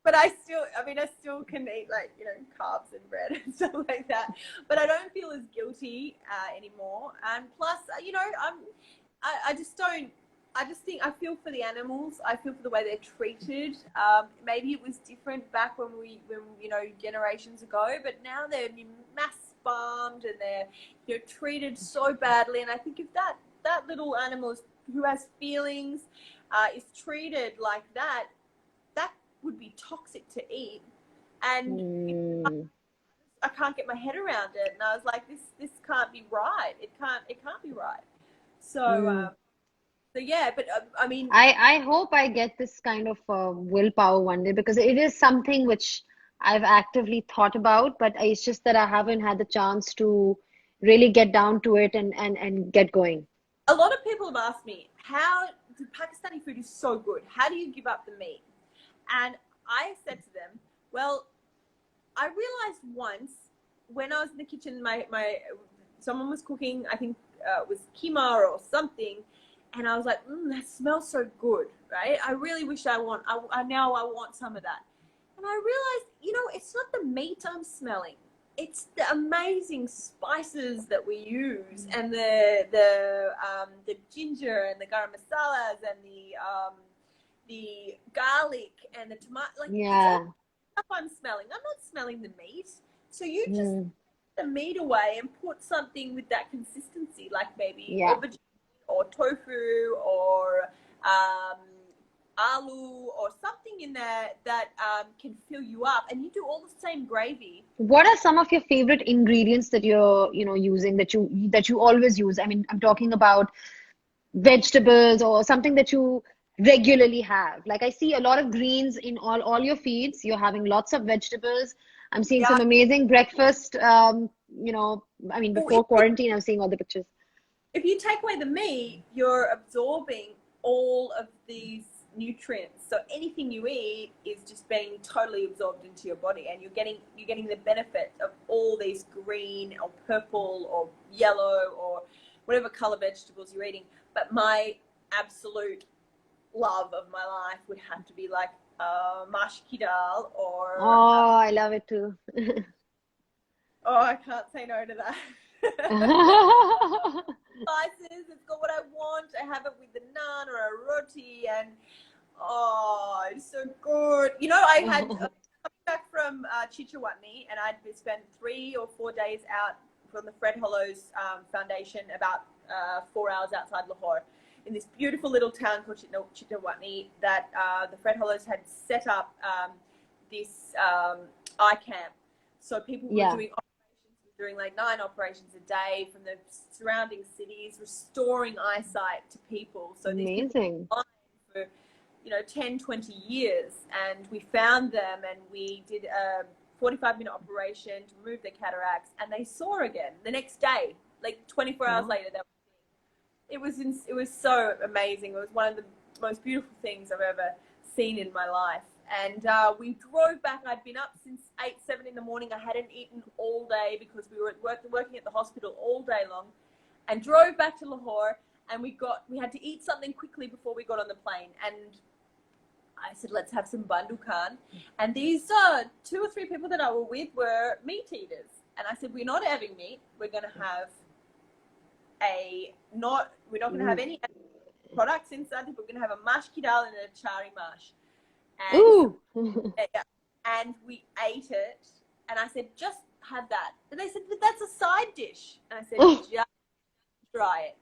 but I mean, I still can eat like, you know, carbs and bread and stuff like that. But I don't feel as guilty anymore. And plus, you know, I just don't. I just think I feel for the animals. I feel for the way they're treated. Maybe it was different back when you know, generations ago, but now they're mass farmed and they're, you know, treated so badly. And I think if that little animal who has feelings is treated like that, that would be toxic to eat. And I can't get my head around it. And I was like, this can't be right. It can't be right. So. So yeah, but I mean, I hope I get this kind of willpower one day, because it is something which I've actively thought about, but it's just that I haven't had the chance to really get down to it and get going. a lot of people have asked me, how the Pakistani food is so good. How do you give up the meat? And I said to them, well, I realized once when I was in the kitchen, my someone was cooking, I think it was keema or something, and I was like, that smells so good, right? I really wish I want some of that. And I realized, you know, it's not the meat I'm smelling. It's the amazing spices that we use, and the ginger and the garam masalas and the garlic and the tomato. Like, Yeah. it's all stuff I'm smelling. I'm not smelling the meat. So you just Mm. the meat away and put something with that consistency, like maybe Yeah. aubergine or tofu or aloo or something in there that can fill you up, and you do all the same gravy. What are some of your favorite ingredients that you're, using, that you always use? I mean, I'm talking about vegetables or something that you regularly have. Like I see a lot of greens in all your feeds. You're having lots of vegetables. I'm seeing Yeah. some amazing breakfast. I mean, Well, before quarantine, I'm seeing all the pictures. if you take away the meat, you're absorbing all of these nutrients. So anything you eat is just being totally absorbed into your body, and you're getting the benefit of all these green or purple or yellow or whatever color vegetables you're eating. But my absolute love of my life would have to be like mashki dal or Oh, I love it too. oh, I can't say no to that. Spices, it's got what I want. I have it with the naan or a roti, and oh, it's so good. You know, I had coming back from Chichawatni, and I'd spent 3 or 4 days out from the Fred Hollows Foundation, about 4 hours outside Lahore, in this beautiful little town called Chichawatni that the Fred Hollows had set up this eye camp. So people were Yeah. doing like 9 operations a day from the surrounding cities, restoring eyesight to people. So these people Amazing. were blind for 10, 20 years, and we found them, and we did a 45-minute operation to remove their cataracts, and they saw again the next day, like 24 hours later. It was so amazing. It was one of the most beautiful things I've ever seen in my life. And we drove back. I'd been up since 8, 7 in the morning. I hadn't eaten all day because we were working at the hospital all day long, and drove back to Lahore. And we had to eat something quickly before we got on the plane. And I said, let's have some bandu khan. And these 2 or 3 people that I were with were meat eaters. And I said, we're not having meat. We're going to have we're not going to have any products inside. We're going to have a mashki dal and a chari mash. And, Ooh. and we ate it, and I said, just have that. And they said, but that's a side dish. And I said, just try it.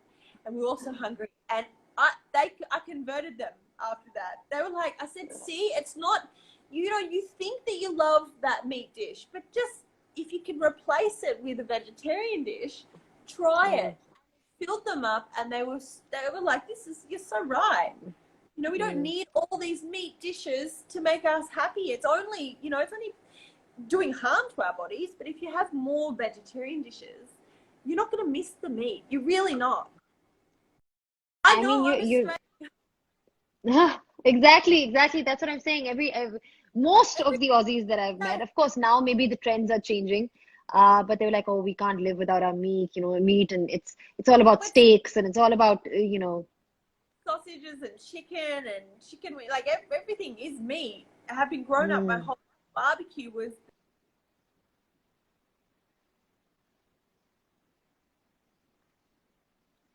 And we were also hungry, and I converted them after that. They were like, I said, see, it's not, you think that you love that meat dish, but just if you can replace it with a vegetarian dish, try it. Filled them up, and they were like, you're so right. We don't need all these meat dishes to make us happy. It's only doing harm to our bodies. But if you have more vegetarian dishes, you're not going to miss the meat. You're really not. I know. mean, exactly. That's what I'm saying. Most of the Aussies that I've met, of course, now maybe the trends are changing. But they were like, oh, we can't live without our meat, meat, and it's all about steaks, and it's all about, sausages and chicken wing, like everything is meat. having grown up, my whole barbecue was.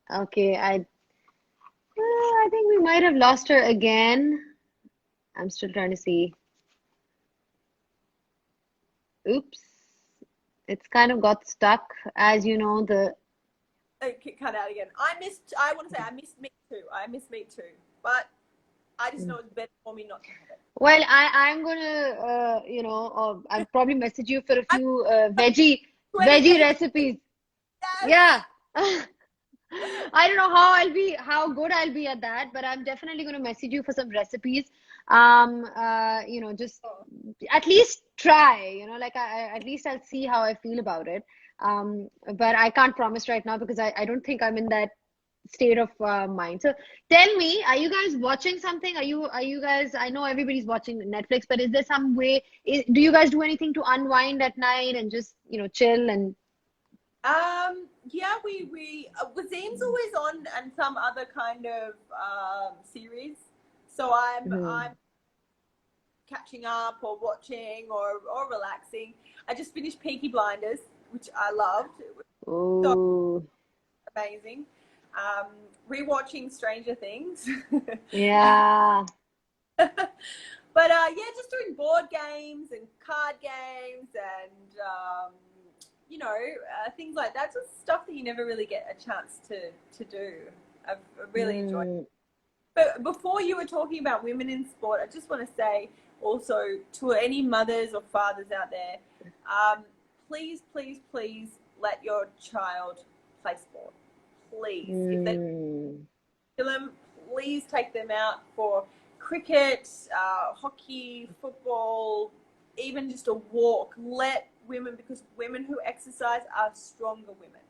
Okay, I think we might have lost her again. I'm still trying to see. Oops. It's kind of got stuck. As you know, the It cut out again. I want to say I miss meat too. I miss meat too. But I just know it's better for me not to have it. well, I'm gonna I'll probably message you for a few veggie recipes. Yes. Yeah. I don't know how good I'll be at that, but I'm definitely going to message you for some recipes. Just at least try, like at least I'll see how I feel about it. But I can't promise right now because I don't think I'm in that state of mind. So tell me, are you guys watching something? Are you guys, I know everybody's watching Netflix, but is there some way, do you guys do anything to unwind at night and just, chill and Yeah, we Wazim's always on and some other kind of series. So I'm catching up or watching or relaxing. I just finished Peaky Blinders, which I loved. It was so oh amazing. Rewatching Stranger Things. yeah. But yeah, just doing board games and card games and things like that. Just stuff that you never really get a chance to do. I've really enjoyed it. But before you were talking about women in sport, I just want to say also to any mothers or fathers out there, please, please, please let your child play sport. Please. If they kill them, please take them out for cricket, hockey, football, even just a walk. Let women, because women who exercise are stronger women.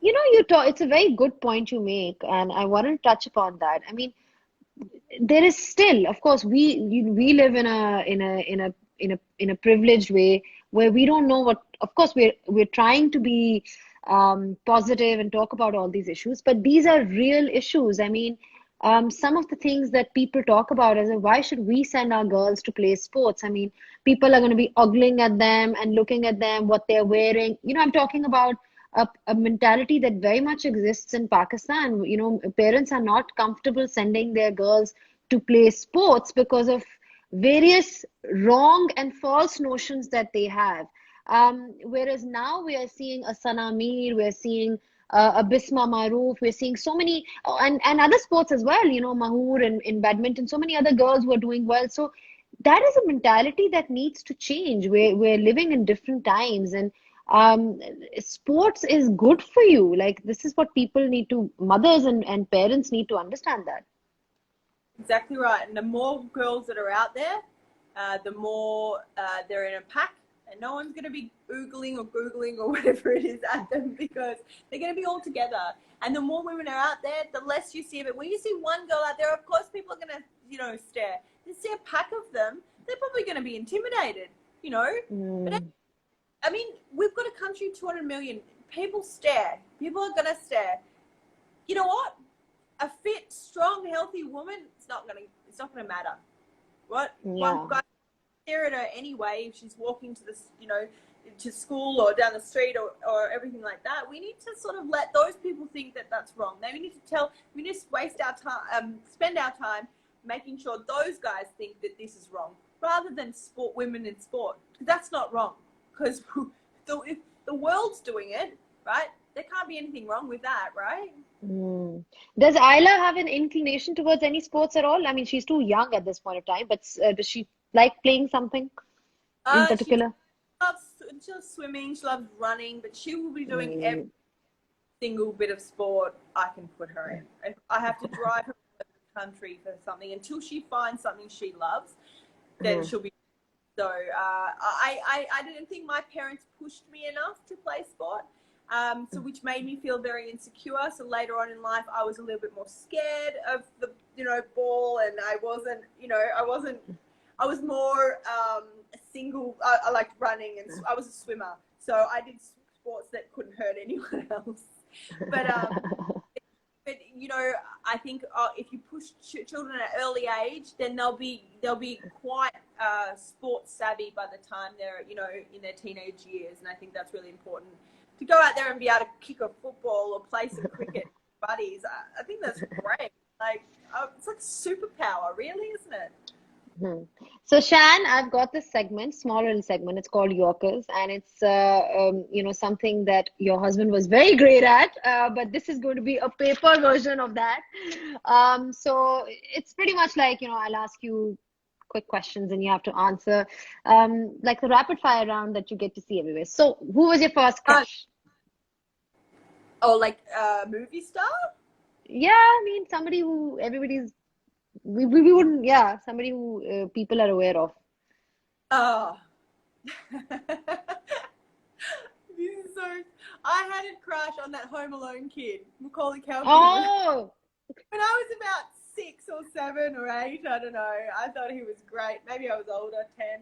It's a very good point you make, and I want to touch upon that. I mean, there is still, of course, we live in a privileged way where we don't know what. Of course, we're trying to be positive and talk about all these issues, but these are real issues. I mean, some of the things that people talk about is why should we send our girls to play sports? I mean, people are going to be ogling at them and looking at them, what they're wearing. I'm talking about a mentality that very much exists in Pakistan. Parents are not comfortable sending their girls to play sports because of various wrong and false notions that they have. Whereas now we are seeing a Sana Mir, we're seeing a Bisma Maroof, we're seeing so many, and other sports as well, Mahur in badminton, so many other girls who are doing well. So that is a mentality that needs to change. We're living in different times, and sports is good for you. Like, this is what people need to, mothers and parents need to understand that. Exactly right. And the more girls that are out there, the more they're in a pack, and no one's going to be Googling or Googling or whatever it is at them, because they're going to be all together. And the more women are out there, the less you see of it. When you see one girl out there, of course, people are going to, stare. You see a pack of them, they're probably going to be intimidated, But I mean, we've got a country, 200 million. People stare. People are going to stare. You know what? A fit, strong, healthy woman, it's not going to matter. What? Yeah. One guy stare at her anyway if she's walking to this, to school or down the street or everything like that. We need to sort of let those people think that that's wrong. We need to waste our time, spend our time making sure those guys think that this is wrong, rather than women in sport. That's not wrong. Because if the world's doing it, right, there can't be anything wrong with that, right? Does Isla have an inclination towards any sports at all? I mean, she's too young at this point of time, but does she like playing something in particular? She loves swimming, she loves running, but she will be doing every single bit of sport I can put her in. If I have to drive her to the country for something until she finds something she loves, then she'll be. So I didn't think my parents pushed me enough to play sport, so which made me feel very insecure. So later on in life, I was a little bit more scared of the ball, and I was more a single. I liked running, and I was a swimmer, so I did sports that couldn't hurt anyone else. But but you know, I think if you push children at an early age, then they'll be quite sports savvy by the time they're, you know, in their teenage years, and I think that's really important to go out there and be able to kick a football or play some cricket with buddies. I think that's great. Like it's like superpower, really, isn't it? Hmm. So Shan, I've got this segment, small little segment. It's called Yorkers, and it's you know, something that your husband was very great at. But this is going to be a paper version of that. So it's pretty much like, you know, I'll ask you quick questions and you have to answer, like the rapid fire round that you get to see everywhere. So who was your first crush? Oh, like movie star? Yeah, I mean somebody who everybody's we wouldn't, yeah, somebody who people are aware of. Oh. This is so. I had a crush on that Home Alone kid, Macaulay Culkin. Oh, When I was about 6 or 7 or 8, I don't know. I thought he was great. Maybe I was older, 10.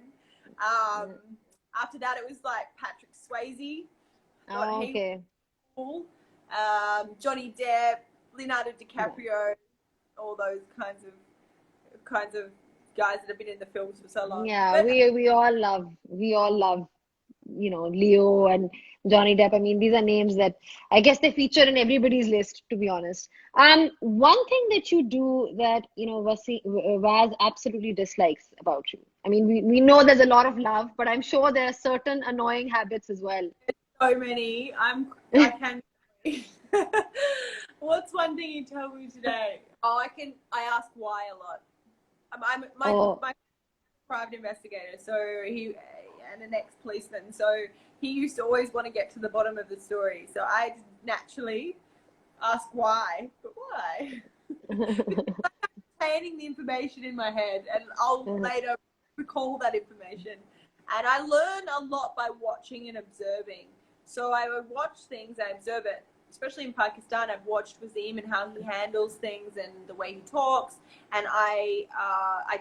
After that, it was like Patrick Swayze. oh, okay. Cool. Johnny Depp, Leonardo DiCaprio, all those kinds of guys that have been in the films for so long. Yeah, But we all love, you know, Leo and Johnny Depp. I mean, these are names that I guess they feature in everybody's list, to be honest. One thing that you do that, you know, Vaz absolutely dislikes about you. I mean, we know there's a lot of love, but I'm sure there are certain annoying habits as well. so many. I can. What's one thing you told me today? Oh, I ask why a lot. Oh, My private investigator, so he and an ex-policeman, so he used to always want to get to the bottom of the story. So I naturally ask why, but why? Planning the information in my head, and I'll later recall that information. And I learn a lot by watching and observing. So I would watch things, I observe it. Especially in Pakistan, I've watched Wasim and how he handles things and the way he talks, and I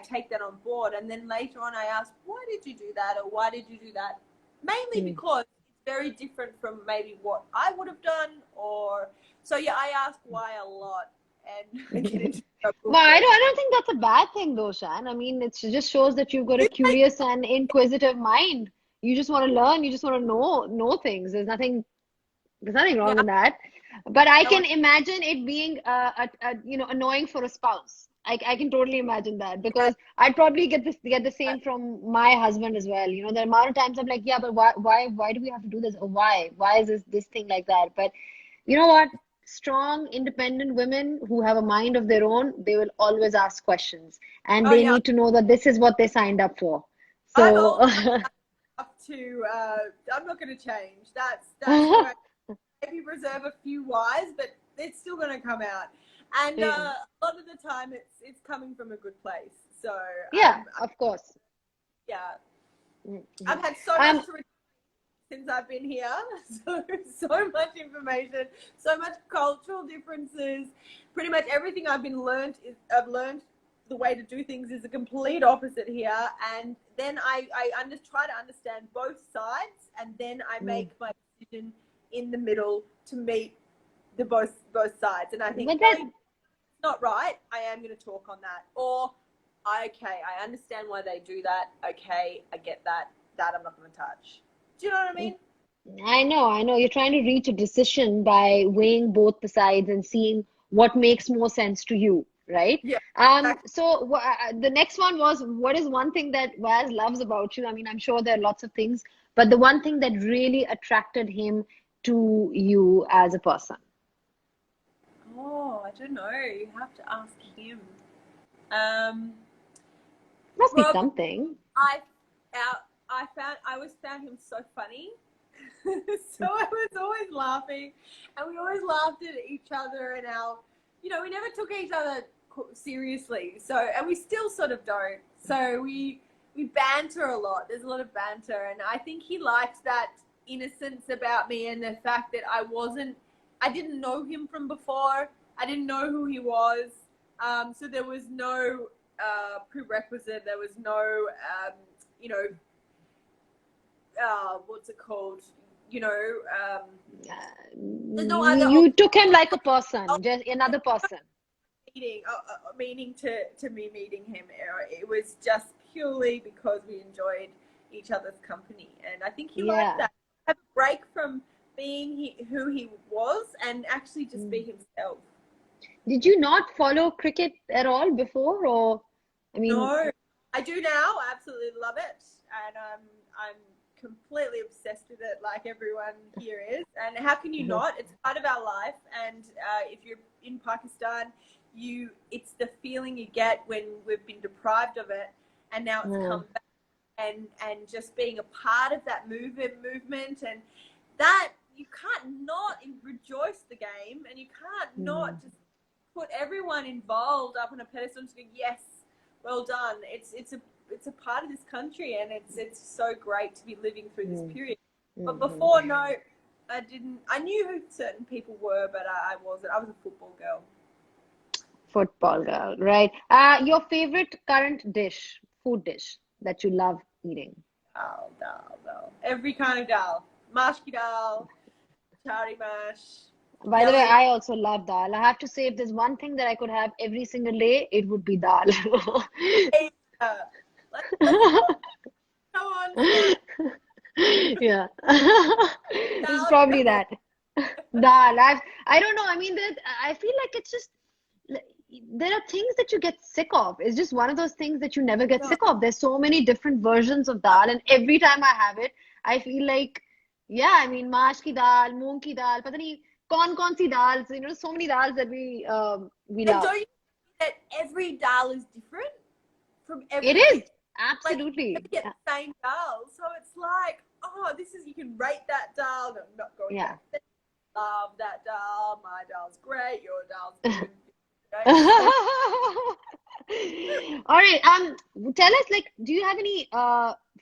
take that on board. And then later on, I ask, why did you do that, or why did you do that? Mainly because it's very different from maybe what I would have done, or so. Yeah, I ask why a lot, and I get into trouble. well, I don't think that's a bad thing though, Shan. I mean, it just shows that you've got a curious and inquisitive mind. You just want to learn, you just want to know things. There's nothing wrong Yeah, in that. But I I can want, imagine it being you know, annoying for a spouse. I can totally imagine that yeah, because I'd probably get the same from my husband as well. You know, the amount of times I'm like, yeah, but why do we have to do this? Or why is this thing like that? But you know what? Strong, independent women who have a mind of their own, they will always ask questions, and oh they yeah, need to know that this is what they signed up for. I've So, all up to. I'm not going to change. That's who I maybe reserve a few whys, but it's still going to come out. And yeah, a lot of the time, it's coming from a good place. So yeah, of course. yeah, Mhm. I've had so Um, much to read since I've been here. So much information, so much cultural differences. Pretty much everything I've learned the way to do things is a complete opposite here. And then I try to understand both sides, and then I make my decision in the middle to meet the both sides. And I think but no, that it's not right. I am going to talk on that. Or okay, I understand why they do that. Okay, I get that. That I'm not going to touch. Do you know what I mean? I know. You're trying to reach a decision by weighing both the sides and seeing what makes more sense to you, right? Yeah, exactly. So the next one was, what is one thing that Waz loves about you? I mean, I'm sure there are lots of things, but the one thing that really attracted him to you as a person. Oh, I don't know. You have to ask him. Um, Must be Probably something. I I always found him so funny. So I was always laughing, and we always laughed at each other and we never took each other seriously. So, and we still sort of don't. So we banter a lot. There's a lot of banter, and I think he liked that innocence about me and the fact that I didn't know him from before. I didn't know who he was. So there was no prerequisite. There was no, you know, what's it called? you know, there's no other You took him like a person, just another person. meaning to me meeting him. It was just purely because we enjoyed each other's company, and I think he liked that. Have a break from being who he was and actually just be himself. Did you not follow cricket at all before, or I mean? No, I do now. I absolutely love it, and I'm completely obsessed with it, like everyone here is. And how can you not? It's part of our life, and if you're in Pakistan, it's the feeling you get when we've been deprived of it, and now it's come back, and just being a part of that movement, and that you can't not rejoice the game, and you can't not just put everyone involved up on a pedestal and go, yes, well done. It's a part of this country, and it's so great to be living through this period. But before, no, I didn't. I knew who certain people were, but I wasn't. I was a football girl. Football girl, right? Your favorite current dish, food dish that you love eating? Dal. Every kind of dal. Mash ki dal, chari mash. By the way, I also love dal. I have to say, if there's one thing that I could have every single day, it would be dal. Come on. Yeah. It's probably that. Dal. I don't know. I mean, I feel like it's just, there are things that you get sick of. It's just one of those things that you never get sick of. There's so many different versions of dal, and every time I have it, I feel like, yeah, I mean, maash ki dal, moong ki dal, pata nahi, kaun si dals, so many dals that we love. And don't you think that every dal is different from every? It is, absolutely. Like, you get the same dal, so it's like, you can rate that dal. No, I'm not going back. Love that dal. My dal's great. Your dal's good. All right. Tell us, like, do you have any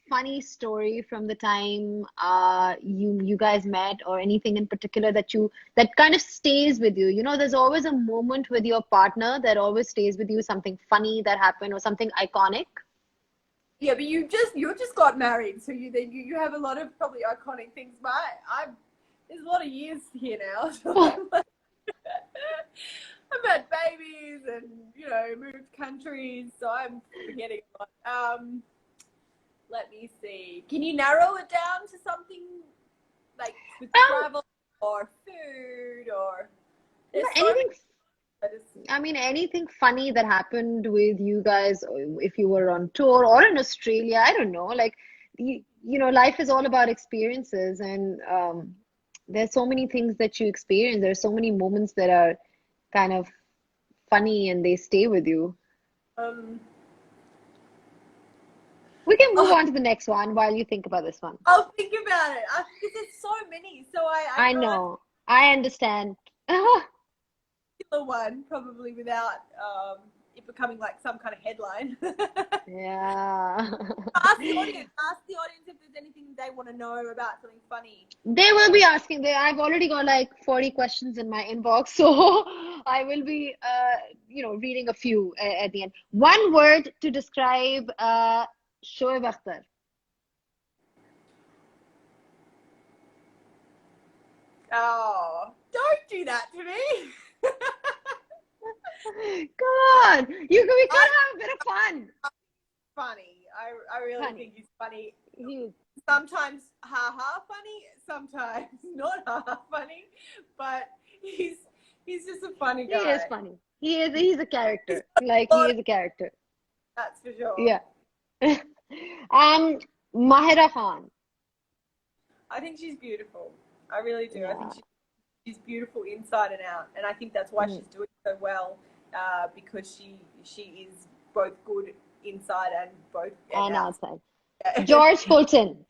funny story from the time you guys met, or anything in particular that kind of stays with you? There's always a moment with your partner that always stays with you, something funny that happened or something iconic. Yeah, but you just got married, so you have a lot of probably iconic things. There's a lot of years here now. So I've had babies and, moved countries, so I'm forgetting a lot. Let me see. Can you narrow it down to something like with travel or food or anything? I mean, anything funny that happened with you guys, if you were on tour or in Australia, I don't know. Like, life is all about experiences, and there's so many things that you experience. There's so many moments that are kind of funny and they stay with you. We can move on to the next one while you think about this one. I'll think about it. Because there's so many. So I know. I understand. One probably without it becoming like some kind of headline. Yeah. Ask the audience if there's anything they want to know about something funny. They will be asking. I've already got like 40 questions in my inbox, so I will be reading a few at the end. One word to describe Shoaib Akhtar. Oh, don't do that to me. Come on, we gotta have a bit of fun. Funny. I really think he's funny. He sometimes ha funny, sometimes not ha funny, but he's just a funny guy. He is funny. He's a character. He is a character. That's for sure. Yeah. Mahira Khan. I think she's beautiful. I really do. Yeah. I think she's beautiful inside and out, and I think that's why she's doing so well, because she is both good inside and outside. Yeah. George Fulton.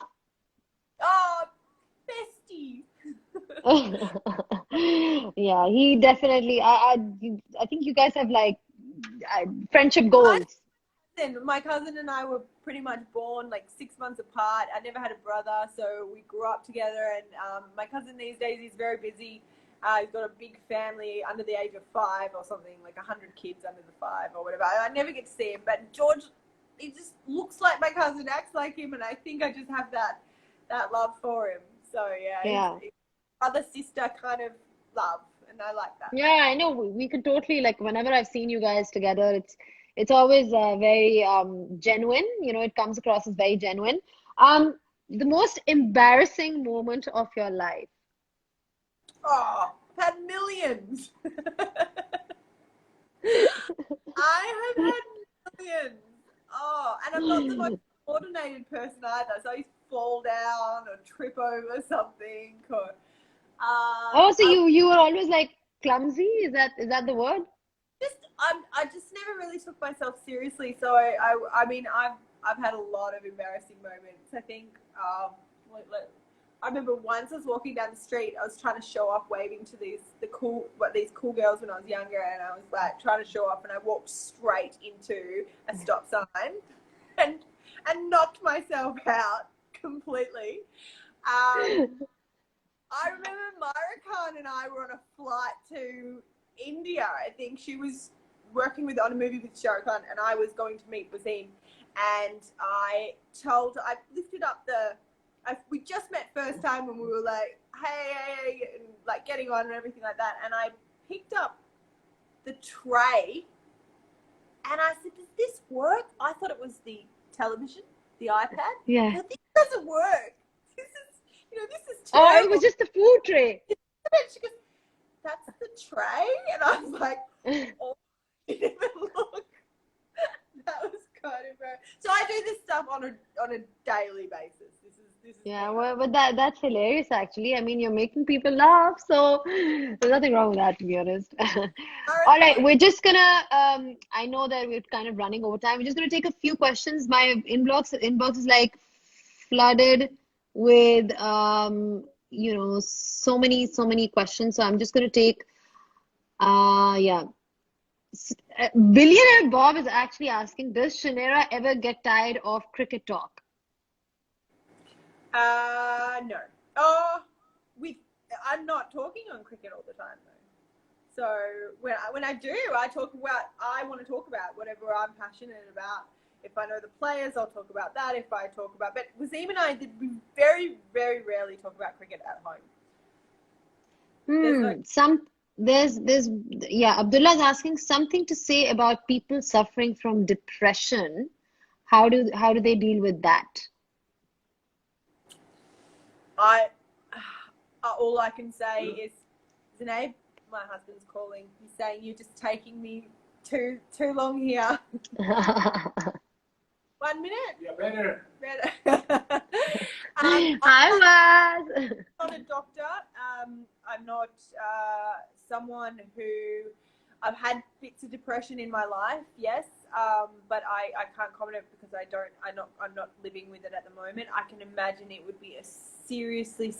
Oh, bestie. Yeah, he definitely. I think you guys have like friendship goals. My cousin and I were pretty much born like 6 months apart. I never had a brother, so we grew up together. And my cousin these days is very busy. He's got a big family under the age of 5 or something, like 100 kids under the 5 or whatever. I never get to see him, but George, he just looks like my cousin, acts like him, and I think I just have that love for him. So yeah, Yeah. it's brother sister kind of love, and I like that. Yeah, I know. We can totally, like, whenever I've seen you guys together, it's always very genuine. It comes across as very genuine. The most embarrassing moment of your life. Oh, I've had millions. I have had millions. Oh, and I'm not the most coordinated person either. So I used to fall down or trip over something. Or, Oh, so I you were always like clumsy? Is that the word? I just never really took myself seriously. So I mean, I've had a lot of embarrassing moments. I think I remember once I was walking down the street, I was trying to show off, waving to these cool girls when I was younger, and I was like trying to show off, and I walked straight into a stop sign, and knocked myself out completely. I remember Myra Khan and I were on a flight to India. I think she was working on a movie with Shah Rukh Khan, and I was going to meet Wasim. And I lifted up we just met first time when we were like, hey, and like getting on and everything like that. And I picked up the tray and I said, does this work? I thought it was the television, the iPad. Yeah. No, this doesn't work. This is Oh, it terrible. was just a food tray. And she goes, that's the tray? And I was like, oh, I didn't even look. That was kind of so I do this stuff on a daily basis. This is Yeah, well, but that's hilarious actually. I mean, you're making people laugh, so there's nothing wrong with that, to be honest. All right, we're just gonna I know that we're kind of running over time. We're just gonna take a few questions. My inbox is like flooded with so many questions. So I'm just gonna take yeah. Billionaire Bob is actually asking, does Shanera ever get tired of cricket talk? No. Oh, I'm not talking on cricket all the time though. So when I do, I want to talk about whatever I'm passionate about. If I know the players, I'll talk about that. But Wasim and I we very, very rarely talk about cricket at home. Abdullah's asking something to say about people suffering from depression. How do they deal with that? All I can say is, Zainab, my husband's calling. He's saying you're just taking me too long here. 1 minute? Yeah, better. Hi, Maz. I'm not a doctor. I'm not someone who I've had bits of depression in my life, yes, but I can't comment it because I'm not living with it at the moment. I can imagine it would be a seriously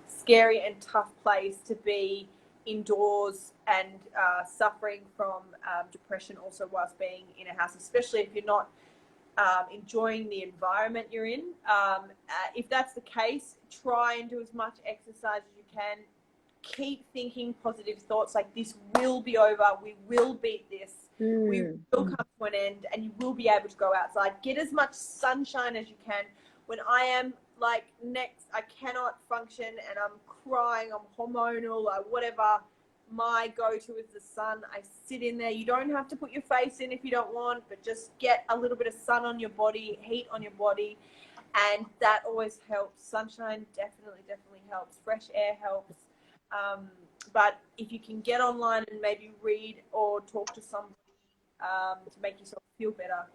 scary and tough place to be indoors and suffering from depression also whilst being in a house, especially if you're not enjoying the environment you're in. If that's the case, try and do as much exercise as you can. Keep thinking positive thoughts like this will be over. We will beat this. We will come to an end and you will be able to go outside. Get as much sunshine as you can. When I am like I cannot function and I'm crying, I'm hormonal or whatever, my go-to is the sun. I sit in there. You don't have to put your face in if you don't want, but just get a little bit of sun on your body, heat on your body, and that always helps. Sunshine definitely helps. Fresh air helps. But if you can get online and maybe read or talk to somebody to make yourself feel better,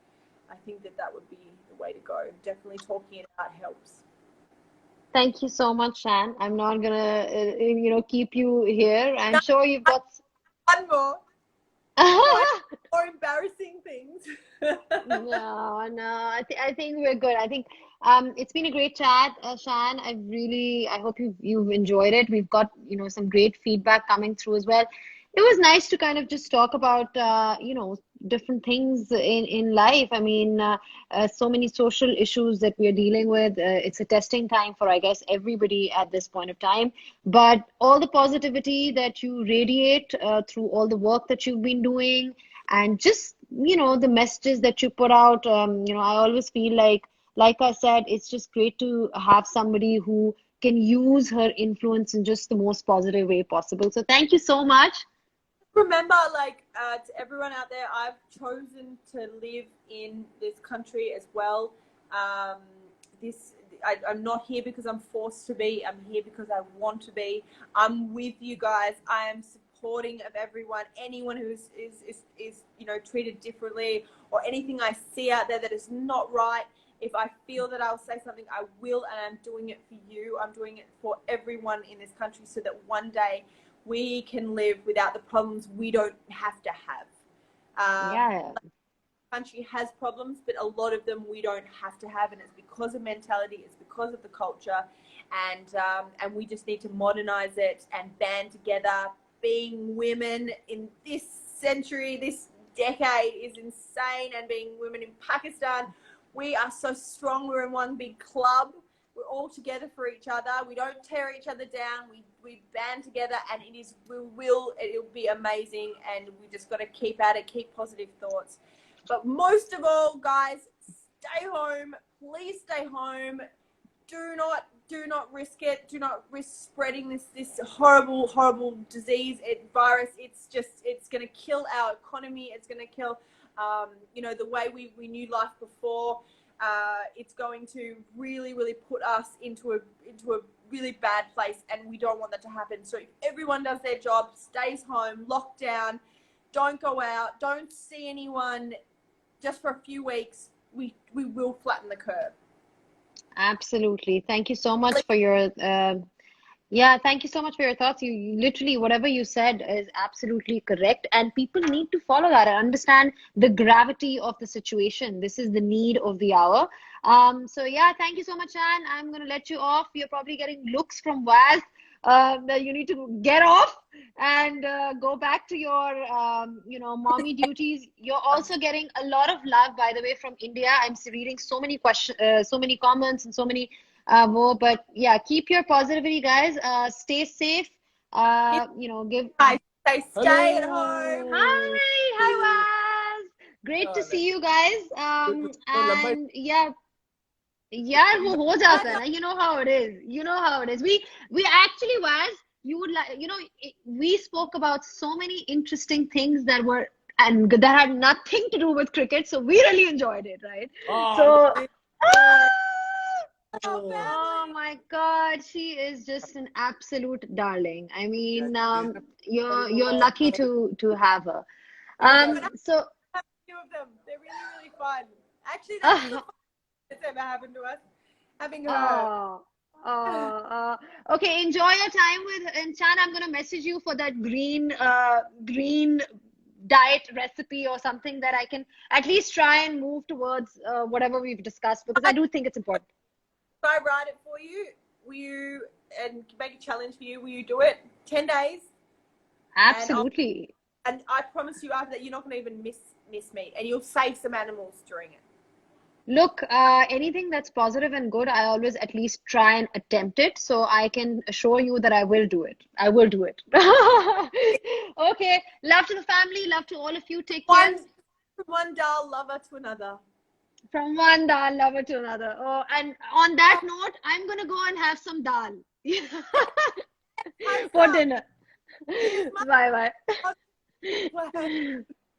I think that would be the way to go. Definitely talking it out helps. Thank you so much, Shan. I'm not gonna, keep you here. I'm sure you've got one more. More embarrassing things. No. I think we're good. I think it's been a great chat, Shan. I hope you've enjoyed it. We've got some great feedback coming through as well. It was nice to kind of just talk about different things in life. I mean, so many social issues that we are dealing with. It's a testing time for, I guess, everybody at this point of time. But all the positivity that you radiate through all the work that you've been doing, and just the messages that you put out. I always feel like I said, it's just great to have somebody who can use her influence in just the most positive way possible. So thank you so much. Remember, like, to everyone out there, I've chosen to live in this country as well. I'm not here because I'm forced to be. I'm here because I want to be. I'm with you guys. I am supporting of everyone. Anyone who is treated differently, or anything I see out there that is not right. If I feel that I'll say something, I will, and I'm doing it for you. I'm doing it for everyone in this country, so that one day we can live without the problems we don't have to have. Yeah. Country has problems, but a lot of them we don't have to have, and it's because of mentality, it's because of the culture, and we just need to modernize it and band together. Being women in this century, this decade, is insane, and being women in Pakistan, we are so strong. We're in one big club. We're all together for each other. We don't tear each other down. We band together, and it'll be amazing, and we just got to keep at it, keep positive thoughts. But most of all, guys, stay home. Please stay home. Do not risk it. Do not risk spreading this horrible disease, virus. It's going to kill our economy. It's going to kill, the way we knew life before. It's going to really put us into a really bad place, and we don't want that to happen. So if everyone does their job, stays home, locked down, don't go out, don't see anyone, just for a few weeks, we will flatten the curve. Absolutely. Thank you so much for your thank you so much for your thoughts. You literally, whatever you said is absolutely correct, and people need to follow that and understand the gravity of the situation. This is the need of the hour. So yeah, thank you so much, Anne. I'm gonna let you off. You're probably getting looks from Waz that you need to get off and go back to your mommy duties. You're also getting a lot of love, by the way, from India. I'm reading so many questions, so many comments, and so many more. But yeah, keep your positivity, guys. Stay safe. Give. Stay at home. Hi, Waz. Great to see you guys. And yeah. Yeah, वो हो जाता है ना. You know how it is. You know how it is. We actually was. You would like, we spoke about so many interesting things that had nothing to do with cricket. So we really enjoyed it, right? Oh my God, she is just an absolute darling. I mean, you're lucky to have her. So A few of them, they're really fun. Actually, that's the that's ever happened to us, having her. Okay, enjoy your time with Inchan. I'm gonna message you for that green diet recipe or something that I can at least try and move towards whatever we've discussed, because I do think it's important. If I write it for you, and make a challenge for you, will you do it? 10 days? Absolutely. And I promise you after that, you're not going to even miss meat, and you'll save some animals during it. Look, anything that's positive and good, I always at least try and attempt it. So I can assure you that I will do it. I will do it. Okay. Love to the family. Love to all of you. Take care. From one dal lover to another. From one dal lover to another. Oh, and on that note, I'm going to go and have some dal for dinner. Bye.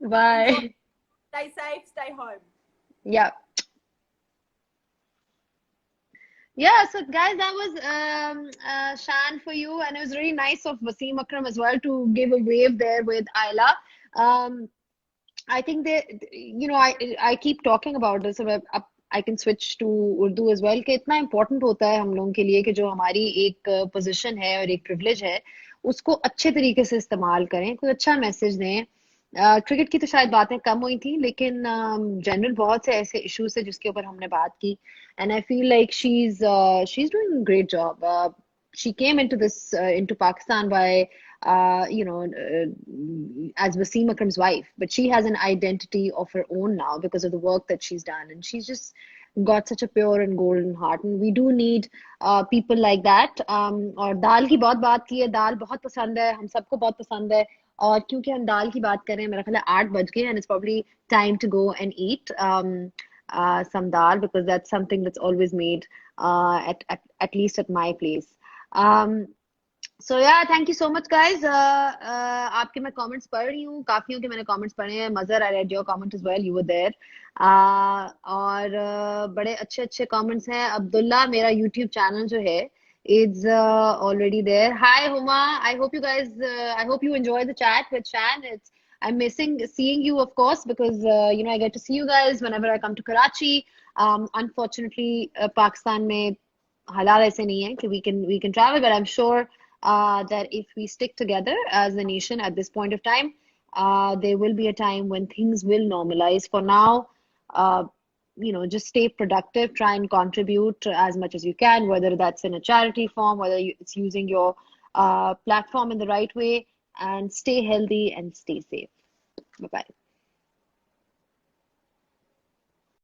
Bye. Stay safe. Stay home. Yeah. Yeah, so guys, that was Shan for you, and it was really nice of Wasim Akram as well to give a wave there with Ayla. I think I keep talking about this, so I can switch to Urdu as well, कि इतना important होता है हम लोगों के लिए कि जो हमारी एक position है और एक privilege है, उसको अच्छे तरीके से इस्तेमाल करें, कोई अच्छा मैसेज दें. क्रिकेट की तो शायद बातें कम हुई थी, लेकिन जनरल बहुत से ऐसे इश्यूज थे जिसके ऊपर हमने बात की, and I feel like she's doing a great job. She came into Pakistan by as Wasim Akram's wife, but she has an identity of her own now because of the work that she's done, and she's just got such a pure and golden heart, and we do need people like that. और दाल की बहुत बात की है, दाल बहुत पसंद है, हम सबको बहुत पसंद है, और क्योंकि हम दाल की बात कर रहे हैं, मेरा ख्याल है 8 बज गए, and it's probably time to go and eat some dal, because that's something that's always made at least at my place. So yeah, thank you so much guys. आपके मैं comments पढ़ रही हूँ, काफियों के मैंने comments पढ़े हैं. Mazhar, I read your comment as well, you were there. और बड़े अच्छे अच्छे comments हैं. अब्दुल्ला, मेरा YouTube channel जो है is already there. Hi Huma, I hope you guys, I hope you enjoy the chat with Shan. I'm missing seeing you, of course, because you know, I get to see you guys whenever I come to Karachi. Unfortunately, Pakistan में हालात ऐसे नहीं है कि we can travel, but I'm sure that if we stick together as a nation at this point of time, there will be a time when things will normalize. For now, you know, just stay productive, try and contribute as much as you can, whether that's in a charity form, whether it's using your platform in the right way, and stay healthy and stay safe. Bye bye.